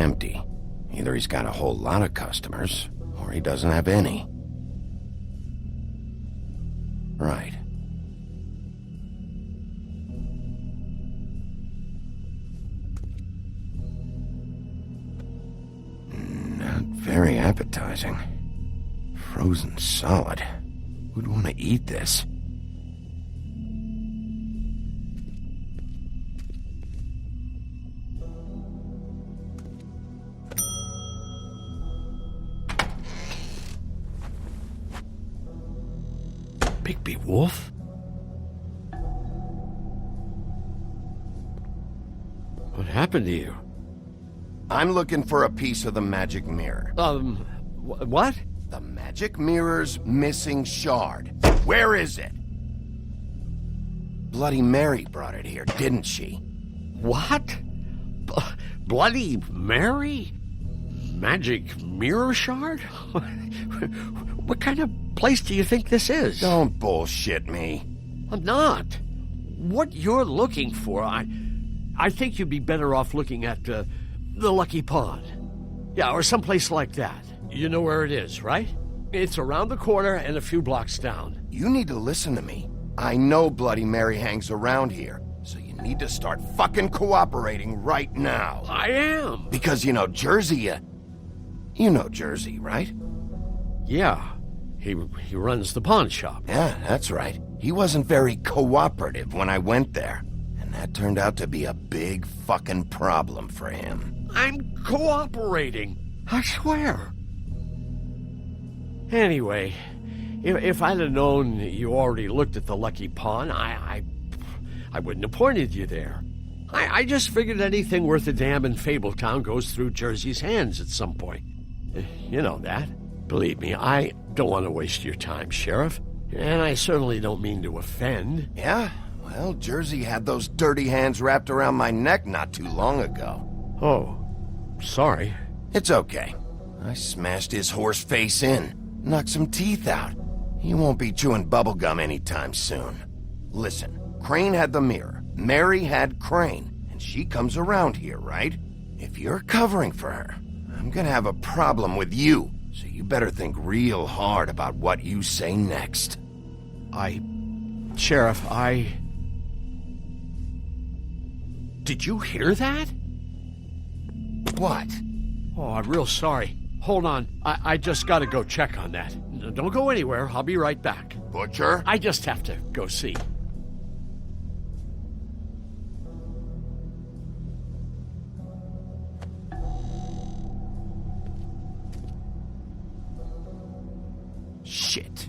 Empty. Either he's got a whole lot of customers, or he doesn't have any. Right. Not very appetizing. Frozen solid. Who'd want to eat this? Bigby Wolf? What happened to you? I'm looking for a piece of the magic mirror. What? The magic mirror's missing shard. Where is it? Bloody Mary brought it here, didn't she? What? Bloody Mary? Magic mirror shard? What kind of place do you think this is? Don't bullshit me. I'm not. What you're looking for, I think you'd be better off looking at the Lucky Pond. Yeah, or someplace like that. You know where it is, right? It's around the corner and a few blocks down. You need to listen to me. I know Bloody Mary hangs around here, so you need to start fucking cooperating right now. I am. Because you know Jersey, you know Jersey, right? Yeah. He runs the pawn shop. Yeah, that's right. He wasn't very cooperative when I went there. And that turned out to be a big fucking problem for him. I'm cooperating. I swear. Anyway, if I'd have known you already looked at the Lucky Pawn, I wouldn't have pointed you there. I just figured anything worth a damn in Fabletown goes through Jersey's hands at some point. You know that. Believe me, I don't want to waste your time, Sheriff. And I certainly don't mean to offend. Yeah? Well, Jersey had those dirty hands wrapped around my neck not too long ago. Oh, sorry. It's okay. I smashed his horse face in, knocked some teeth out. He won't be chewing bubblegum anytime soon. Listen, Crane had the mirror, Mary had Crane, and she comes around here, right? If you're covering for her, I'm gonna have a problem with you, so you better think real hard about what you say next. Sheriff, Did you hear that? What? Oh, I'm real sorry. Hold on. I just gotta go check on that. Don't go anywhere. I'll be right back. Butcher? I just have to go see. Shit.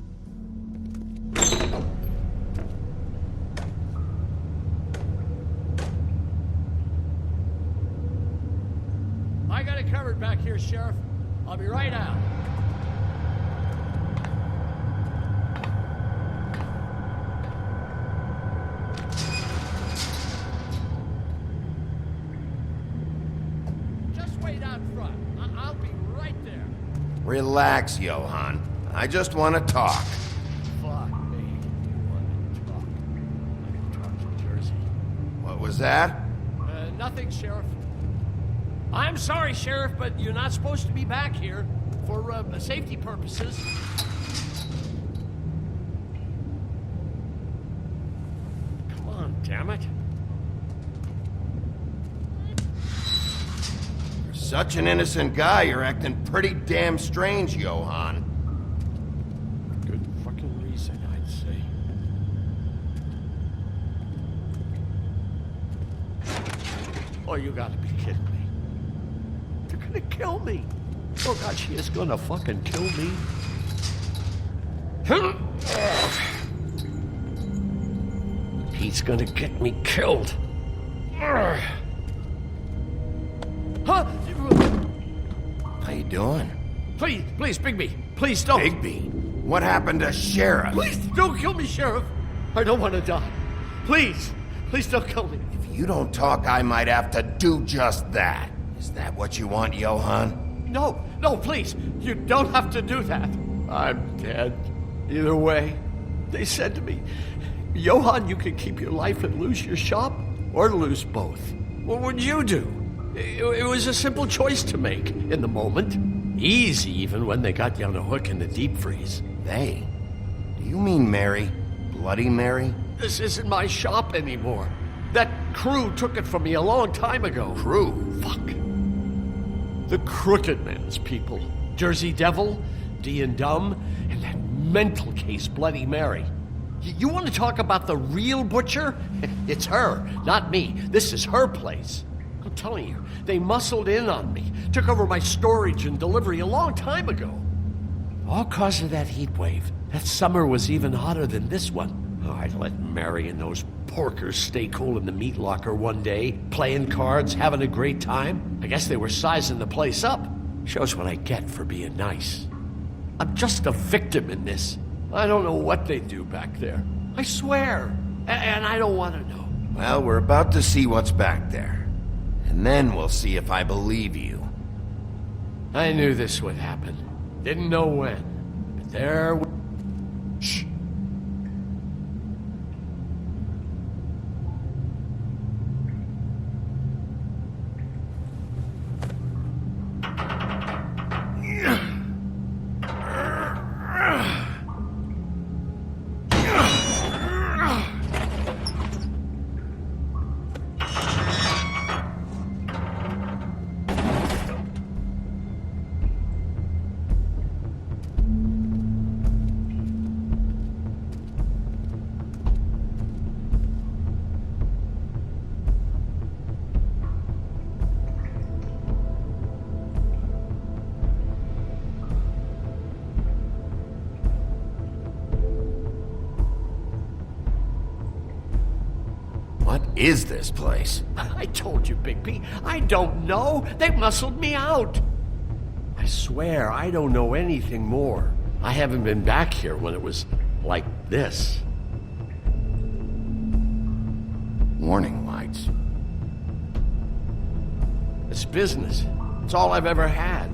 I got it covered back here, Sheriff. I'll be right out. Just wait out front. I'll be right there. Relax, Johann. I just want to talk. Fuck me. You want to talk? I can talk to Jersey. What was that? Nothing, Sheriff. I'm sorry, Sheriff, but you're not supposed to be back here for safety purposes. Come on, damn it. You're such an innocent guy, you're acting pretty damn strange, Johann. Good fucking reason, I'd say. Oh, you gotta be kidding me. They're gonna kill me. Oh God, she is gonna fucking kill me. He's gonna get me killed. How you doing? Please, Bigby. Please don't. Bigby? What happened to Sheriff? Please don't kill me, Sheriff. I don't want to die. Please don't kill me. If you don't talk, I might have to do just that. Is that what you want, Johann? No, please. You don't have to do that. I'm dead. Either way. They said to me, Johann, you can keep your life and lose your shop, or lose both. What would you do? It was a simple choice to make in the moment. Easy, even when they got you on a hook in the deep freeze. They? Do you mean Mary? Bloody Mary? This isn't my shop anymore. That crew took it from me a long time ago. Crew? Fuck. The Crooked Man's people. Jersey Devil, D and Dumb, and that mental case Bloody Mary. You want to talk about the real butcher? It's her, not me. This is her place. I'm telling you, they muscled in on me, took over my storage and delivery a long time ago. All cause of that heat wave. That summer was even hotter than this one. Oh, I'd let Mary and those porkers stay cool in the meat locker one day, playing cards, having a great time. I guess they were sizing the place up. Shows what I get for being nice. I'm just a victim in this. I don't know what they do back there. I swear. And I don't want to know. Well, we're about to see what's back there. And then we'll see if I believe you. I knew this would happen. Didn't know when. But there... Shh. What is this place? I told you, Bigby. I don't know. They muscled me out. I swear, I don't know anything more. I haven't been back here when it was like this. Warning lights. It's business. It's all I've ever had.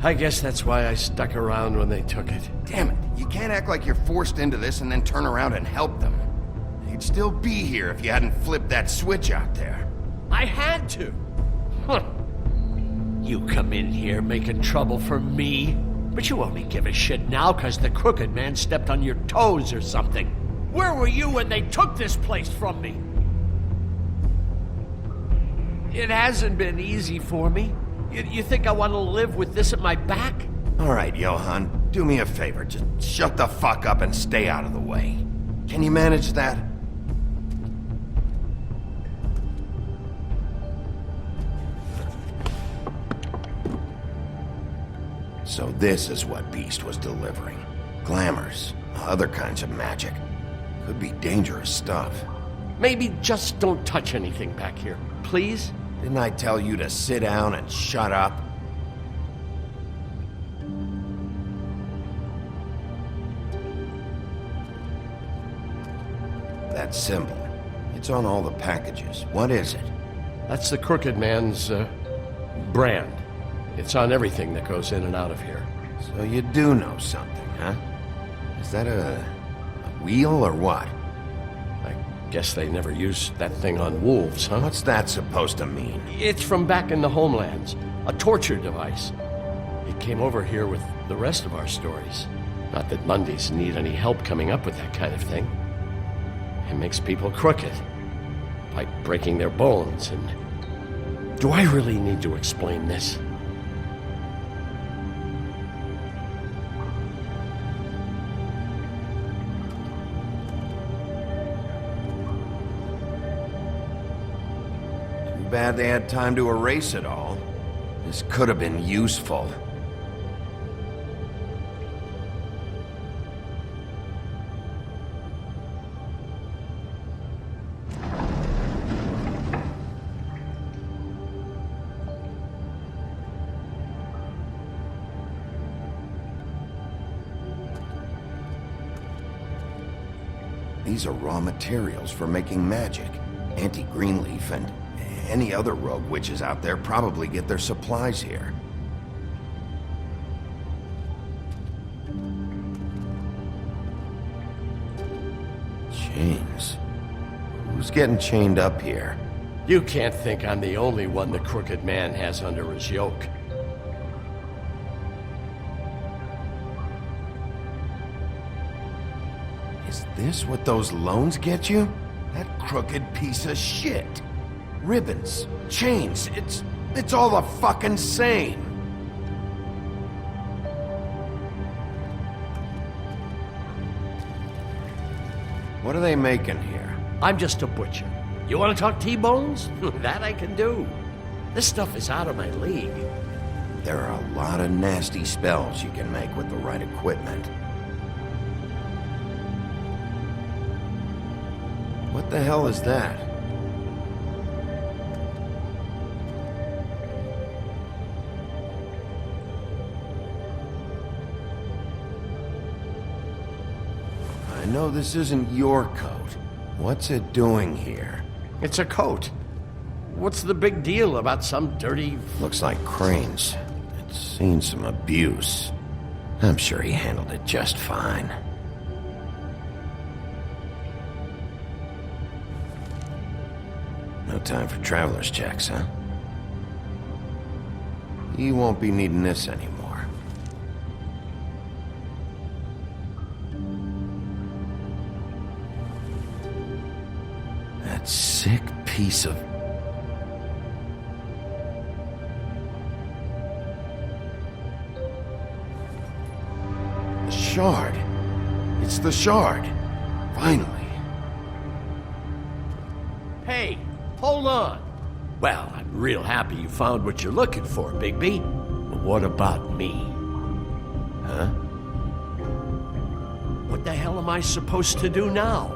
I guess that's why I stuck around when they took it. Damn it. You can't act like you're forced into this and then turn around and help them. You'd still be here if you hadn't flipped that switch out there. I had to. Huh. You come in here making trouble for me, but you only give a shit now because the Crooked Man stepped on your toes or something. Where were you when they took this place from me? It hasn't been easy for me. You think I want to live with this at my back? All right, Johan, do me a favor. Just shut the fuck up and stay out of the way. Can you manage that? So this is what Beast was delivering. Glamours, other kinds of magic. Could be dangerous stuff. Maybe just don't touch anything back here, please? Didn't I tell you to sit down and shut up? That symbol. It's on all the packages. What is it? That's the Crooked Man's, brand. It's on everything that goes in and out of here. So you do know something, huh? Is that a wheel or what? I guess they never used that thing on wolves, huh? What's that supposed to mean? It's from back in the homelands. A torture device. It came over here with the rest of our stories. Not that Mundies need any help coming up with that kind of thing. It makes people crooked. By breaking their bones and... Do I really need to explain this? Too bad they had time to erase it all. This could have been useful. These are raw materials for making magic. Auntie Greenleaf and any other rogue witches out there probably get their supplies here. Chains. Who's getting chained up here? You can't think I'm the only one the Crooked Man has under his yoke. Is this what those loans get you? That crooked piece of shit. Ribbons, chains, it's all the fucking same. What are they making here? I'm just a butcher. You want to talk T-bones? That I can do. This stuff is out of my league. There are a lot of nasty spells you can make with the right equipment. What the hell is that? I know this isn't your coat. What's it doing here? It's a coat. What's the big deal about some dirty... Looks like Crane's. It's seen some abuse. I'm sure he handled it just fine. No time for traveler's checks, huh? You won't be needing this anymore. That sick piece of... The shard. It's the shard. Finally. Hey, hold on. Well, I'm real happy you found what you're looking for, Bigby. But what about me? Huh? What the hell am I supposed to do now?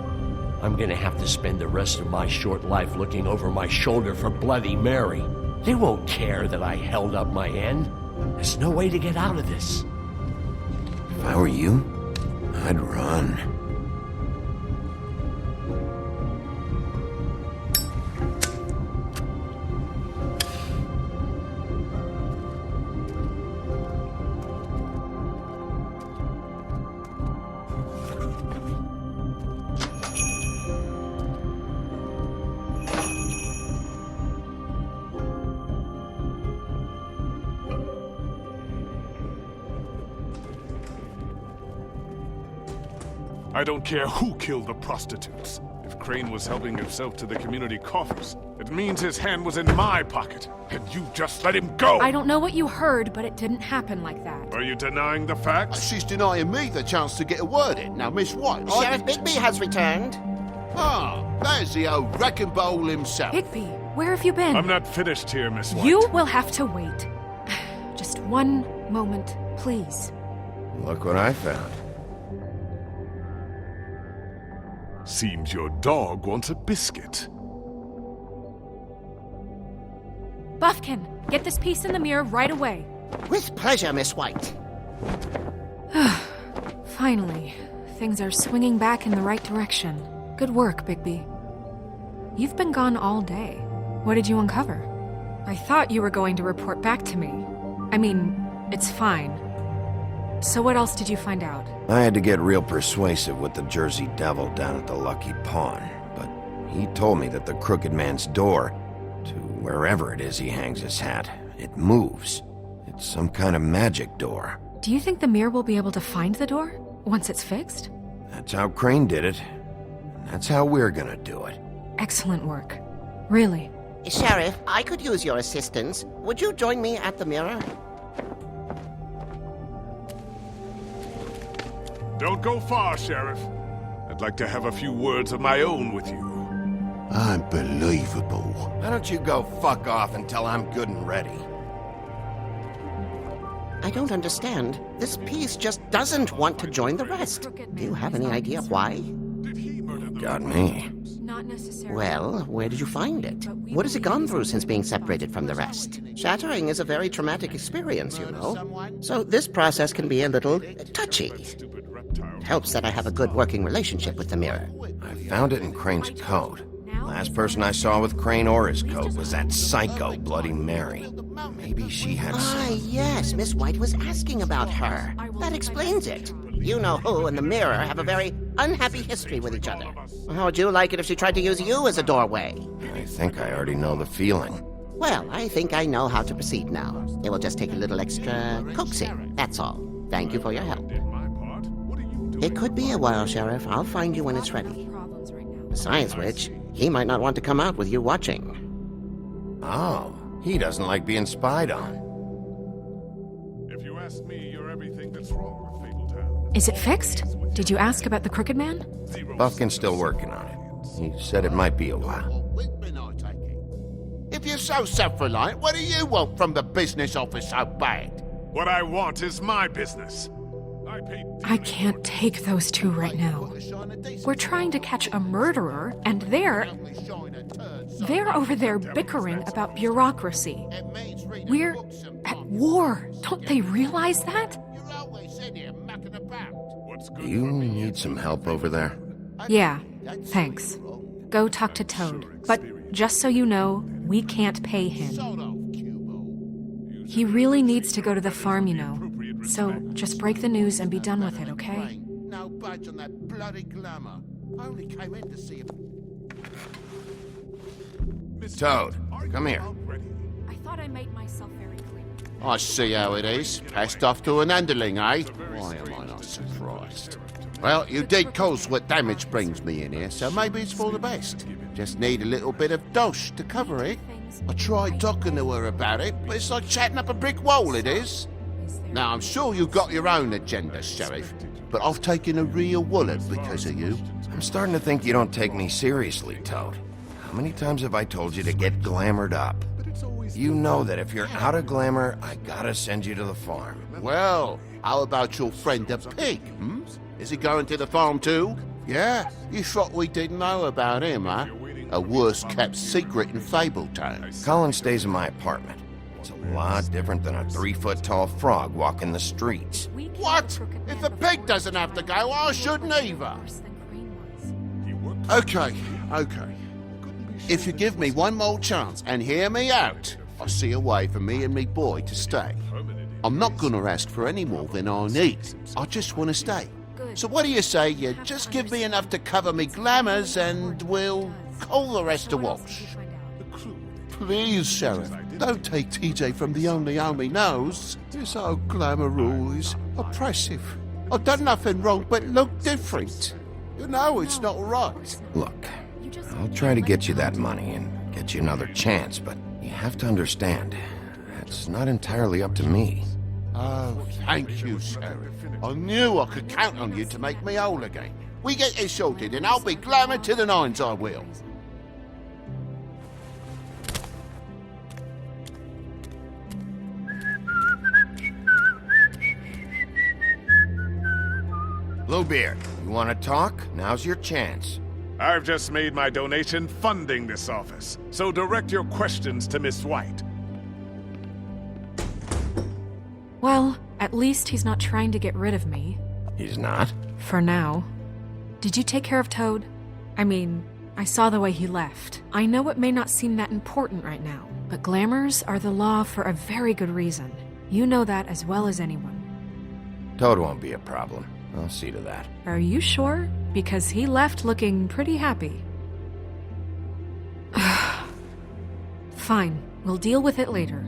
I'm gonna have to spend the rest of my short life looking over my shoulder for Bloody Mary. They won't care that I held up my end. There's no way to get out of this. If I were you, I'd run. I don't care who killed the prostitutes. If Crane was helping himself to the community coffers, it means his hand was in my pocket, and you just let him go! I don't know what you heard, but it didn't happen like that. Are you denying the facts? She's denying me the chance to get a word in. Now, Miss White... Sheriff Bigby has returned. Ah, there's the old wrecking bowl himself. Bigby, where have you been? I'm not finished here, Miss White. You will have to wait. Just one moment, please. Look what I found. Seems your dog wants a biscuit. Buffkin, get this piece in the mirror right away. With pleasure, Miss White. Finally, things are swinging back in the right direction. Good work, Bigby. You've been gone all day. What did you uncover? I thought you were going to report back to me. I mean, it's fine. So what else did you find out? I had to get real persuasive with the Jersey Devil down at the Lucky Pawn, but he told me that the Crooked Man's door, to wherever it is he hangs his hat, it moves. It's some kind of magic door. Do you think the mirror will be able to find the door once it's fixed? That's how Crane did it. And that's how we're gonna do it. Excellent work. Really. Sheriff, I could use your assistance. Would you join me at the mirror? Don't go far, Sheriff. I'd like to have a few words of my own with you. Unbelievable. Why don't you go fuck off until I'm good and ready? I don't understand. This piece just doesn't want to join the rest. Do you have any idea why? Got me. Not necessarily. Well, where did you find it? What has it gone through since being separated from the rest? Shattering is a very traumatic experience, you know. So this process can be a little touchy. It helps that I have a good working relationship with the mirror. I found it in Crane's coat. Last person I saw with Crane or his coat was that psycho Bloody Mary. Maybe she had some... Yes, Miss White was asking about her. That explains it. You know who and the mirror have a very unhappy history with each other. How would you like it if she tried to use you as a doorway? I think I already know the feeling. Well, I think I know how to proceed now. It will just take a little extra coaxing, that's all. Thank you for your help. It could be a while, Sheriff. I'll find you when it's ready. Besides which, he might not want to come out with you watching. Oh, he doesn't like being spied on. If you ask me, you're everything that's wrong with Fabletown. Is it fixed? Did you ask about the Crooked Man? Buffkin's still working on it. He said it might be a while. If you're so self-reliant, what do you want from the business office so bad? What I want is my business. I can't take those two right now. We're trying to catch a murderer, and they're over there bickering about bureaucracy. We're at war. Don't they realize that? Do you need some help over there? Yeah, thanks. Go talk to Toad. But just so you know, we can't pay him. He really needs to go to the farm, you know. So just break the news and be done with it, okay? No budge on that bloody glamour. I only came in to see if... Toad, come here. I thought I made myself very clear. I see how it is. Passed off to an underling, eh? Why am I not surprised? Well, you did cause what damage brings me in here, so maybe it's for the best. Just need a little bit of dosh to cover it. I tried talking to her about it, but it's like chatting up a brick wall, it is. Now, I'm sure you've got your own agenda, Sheriff, but I've taken a real wallet because of you. I'm starting to think you don't take me seriously, Toad. How many times have I told you to get glamored up? You know that if you're out of glamour, I gotta send you to the farm. Well, how about your friend the pig, hmm? Is he going to the farm too? Yeah? You thought we didn't know about him, huh? A worst-kept secret in Fabletown. Colin stays in my apartment. It's a lot different than a 3-foot-tall frog walking the streets. What? If the pig doesn't have to go, I shouldn't either. Okay. If you give me one more chance and hear me out, I see a way for me and me boy to stay. I'm not gonna ask for any more than I need. I just want to stay. So what do you say you just give me enough to cover me glamours and we'll call the rest a wash? Please, Sheriff, don't take TJ from the only home he knows. This old glamour rule is oppressive. I've done nothing wrong but look different. You know it's not right. Look, I'll try to get you that money and get you another chance, but you have to understand, that's not entirely up to me. Oh, thank you, Sheriff. I knew I could count on you to make me whole again. We get this sorted and I'll be glamour to the nines, I will. Bluebeard, you want to talk? Now's your chance. I've just made my donation funding this office, so direct your questions to Miss White. Well, at least he's not trying to get rid of me. He's not? For now. Did you take care of Toad? I mean, I saw the way he left. I know it may not seem that important right now, but glamours are the law for a very good reason. You know that as well as anyone. Toad won't be a problem. I'll see to that. Are you sure? Because he left looking pretty happy. Fine, we'll deal with it later.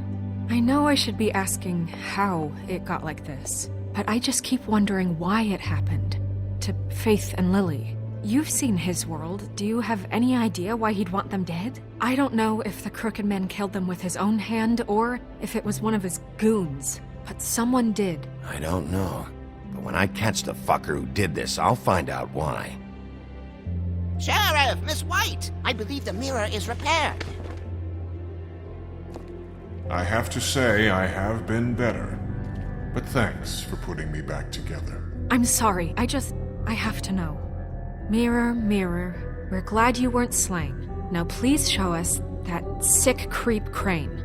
I know I should be asking how it got like this, but I just keep wondering why it happened. To Faith and Lily. You've seen his world. Do you have any idea why he'd want them dead? I don't know if the Crooked Man killed them with his own hand or if it was one of his goons, but someone did. I don't know. But when I catch the fucker who did this, I'll find out why. Sheriff, Miss White, I believe the mirror is repaired. I have to say I have been better, but thanks for putting me back together. I'm sorry, I have to know. Mirror, mirror, we're glad you weren't slain. Now please show us that sick creep Crane.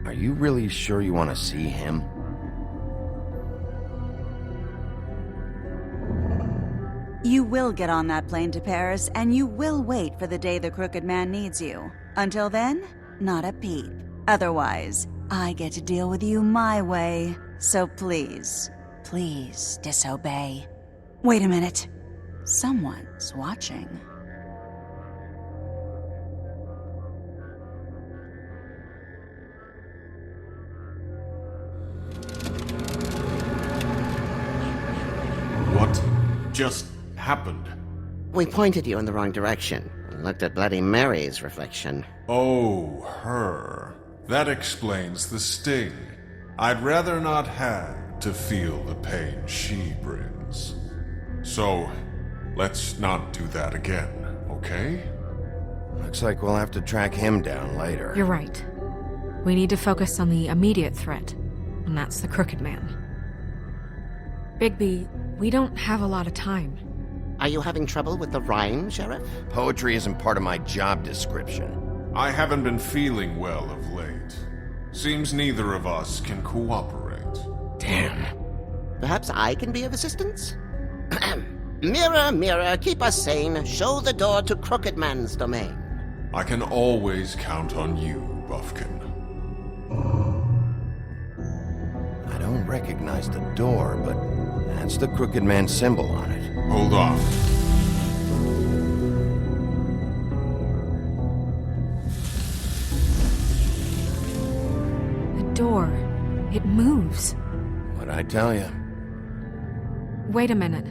Are you really sure you want to see him? You will get on that plane to Paris, and you will wait for the day the Crooked Man needs you. Until then, not a peep. Otherwise, I get to deal with you my way. So please, please disobey. Wait a minute. Someone's watching. What just happened? We pointed you in the wrong direction and looked at Bloody Mary's reflection. Oh, her. That explains the sting. I'd rather not have to feel the pain she brings. So, let's not do that again, okay? Looks like we'll have to track him down later. You're right. We need to focus on the immediate threat, and that's the Crooked Man. Bigby, we don't have a lot of time. Are you having trouble with the rhyme, Sheriff? Poetry isn't part of my job description. I haven't been feeling well of late. Seems neither of us can cooperate. Damn. Perhaps I can be of assistance? Mirror, mirror, keep us sane. Show the door to Crooked Man's domain. I can always count on you, Buffkin. I don't recognize the door, but that's the Crooked Man symbol on it. Hold on. The door. It moves. What'd I tell you? Wait a minute.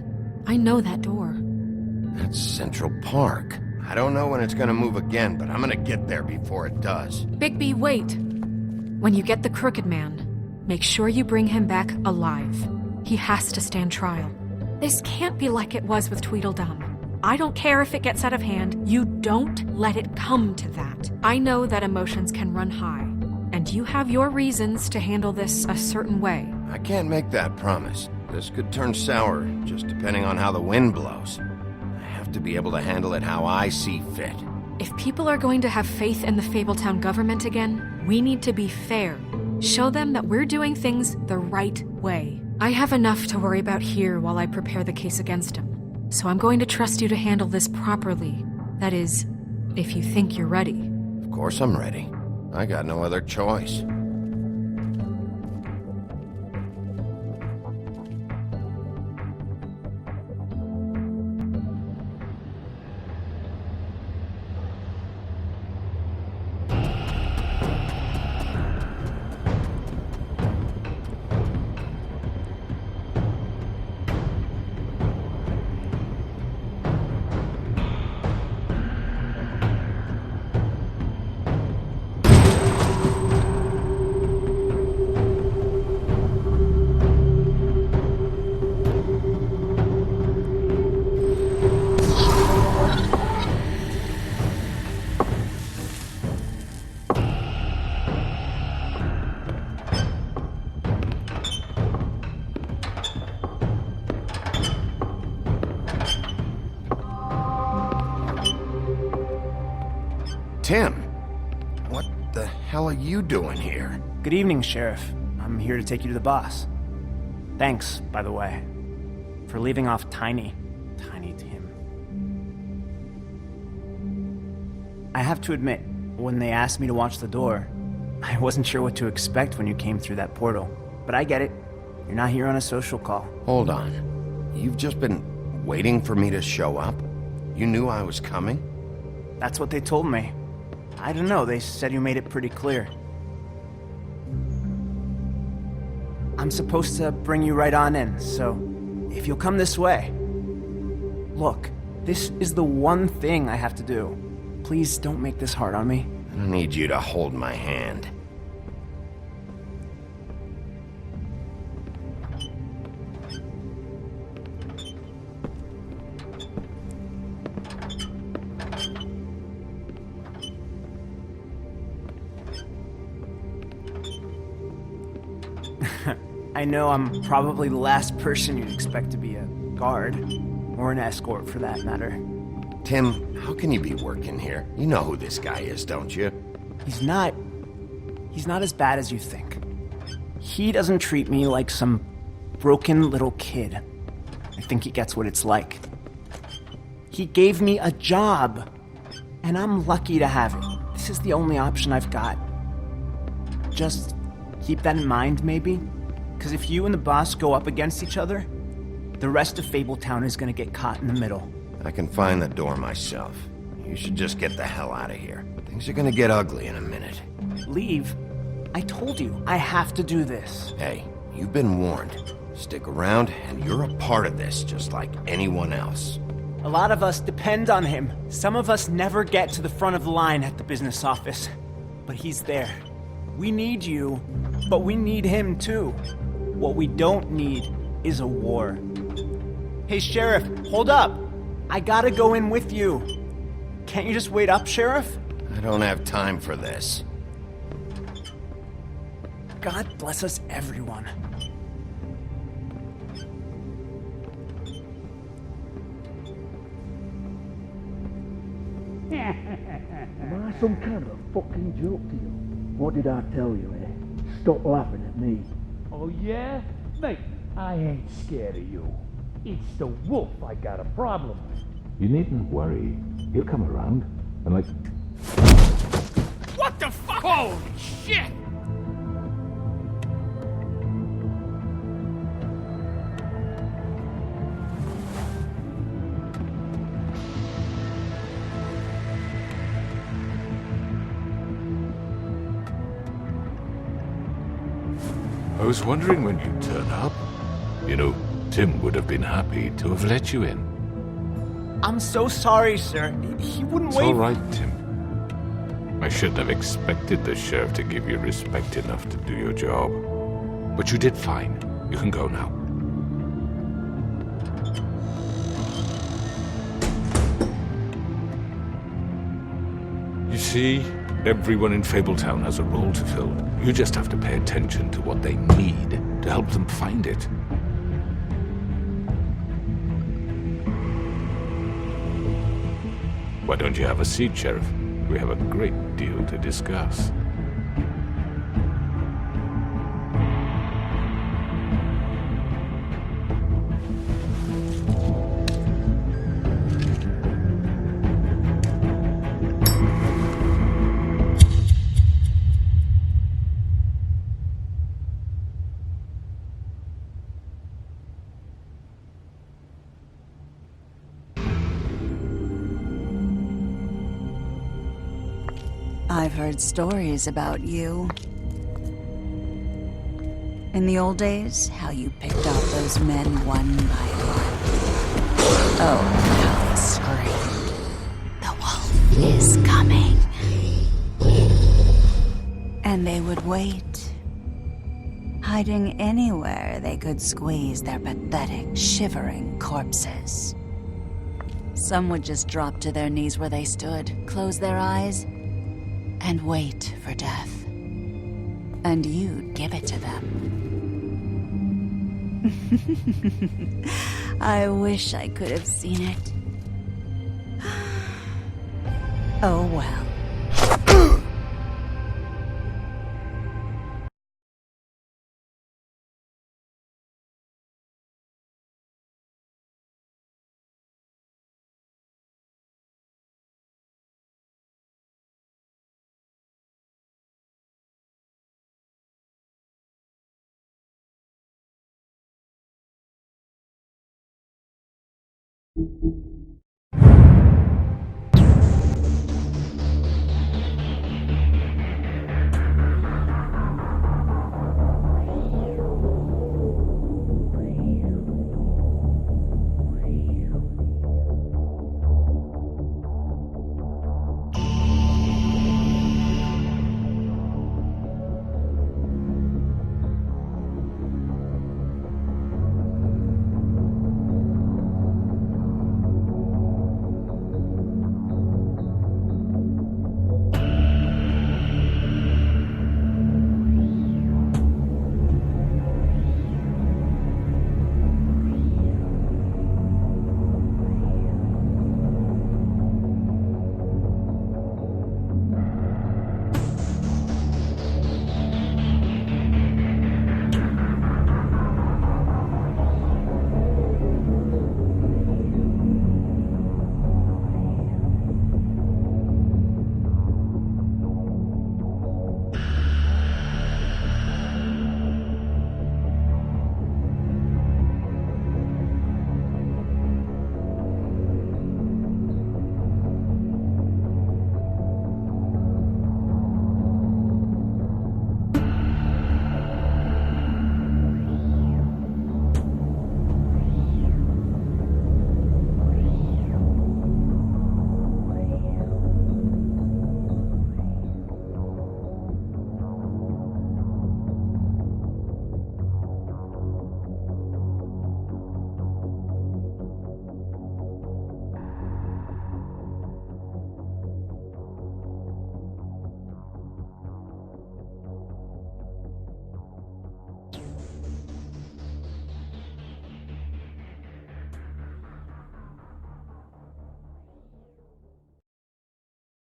I know that door. That's Central Park. I don't know when it's gonna move again, but I'm gonna get there before it does. Bigby, wait! When you get the Crooked Man, make sure you bring him back alive. He has to stand trial. This can't be like it was with Tweedledum. I don't care if it gets out of hand. You don't let it come to that. I know that emotions can run high, and you have your reasons to handle this a certain way. I can't make that promise. This could turn sour, just depending on how the wind blows. I have to be able to handle it how I see fit. If people are going to have faith in the Fabletown government again, we need to be fair. Show them that we're doing things the right way. I have enough to worry about here while I prepare the case against him. So I'm going to trust you to handle this properly. That is, if you think you're ready. Of course I'm ready. I got no other choice. Tim, what the hell are you doing here? Good evening, Sheriff. I'm here to take you to the boss. Thanks, by the way, for leaving off Tiny Tim. I have to admit, when they asked me to watch the door, I wasn't sure what to expect when you came through that portal. But I get it. You're not here on a social call. Hold on. You've just been waiting for me to show up? You knew I was coming? That's what they told me. I don't know, they said you made it pretty clear. I'm supposed to bring you right on in, so if you'll come this way. Look, this is the one thing I have to do. Please don't make this hard on me. I need you to hold my hand. I know I'm probably the last person you'd expect to be a guard, or an escort for that matter. Tim, how can you be working here? You know who this guy is, don't you? He's not as bad as you think. He doesn't treat me like some broken little kid. I think he gets what it's like. He gave me a job, and I'm lucky to have it. This is the only option I've got. Just keep that in mind, maybe? Because if you and the boss go up against each other, the rest of Fabletown is gonna get caught in the middle. I can find the door myself. You should just get the hell out of here. Things are gonna get ugly in a minute. Leave? I told you, I have to do this. Hey, you've been warned. Stick around, and you're a part of this, just like anyone else. A lot of us depend on him. Some of us never get to the front of the line at the business office. But he's there. We need you, but we need him too. What we don't need is a war. Hey, Sheriff, hold up! I gotta go in with you. Can't you just wait up, Sheriff? I don't have time for this. God bless us, everyone. Am I some kind of a fucking joke to you? What did I tell you, eh? Stop laughing at me. Oh yeah? Mate, I ain't scared of you. It's the wolf I got a problem with. You needn't worry. He'll come around and like... What the fuck? Holy shit! I was wondering when you'd turn up. You know, Tim would have been happy to have let you in. I'm so sorry, sir. He wouldn't It's wait. all right, Tim. I shouldn't have expected the sheriff to give you respect enough to do your job. But you did fine. You can go now. You see, everyone in Fabletown has a role to fill. You just have to pay attention to what they need to help them find it. Why don't you have a seat, Sheriff? We have a great deal to discuss. I've heard stories about you. In the old days, how you picked off those men one by one. Oh, how they screamed. The wolf is coming. And they would wait, hiding anywhere they could squeeze their pathetic, shivering corpses. Some would just drop to their knees where they stood, close their eyes, and wait for death. And you'd give it to them. I wish I could have seen it. Oh well. Thank you.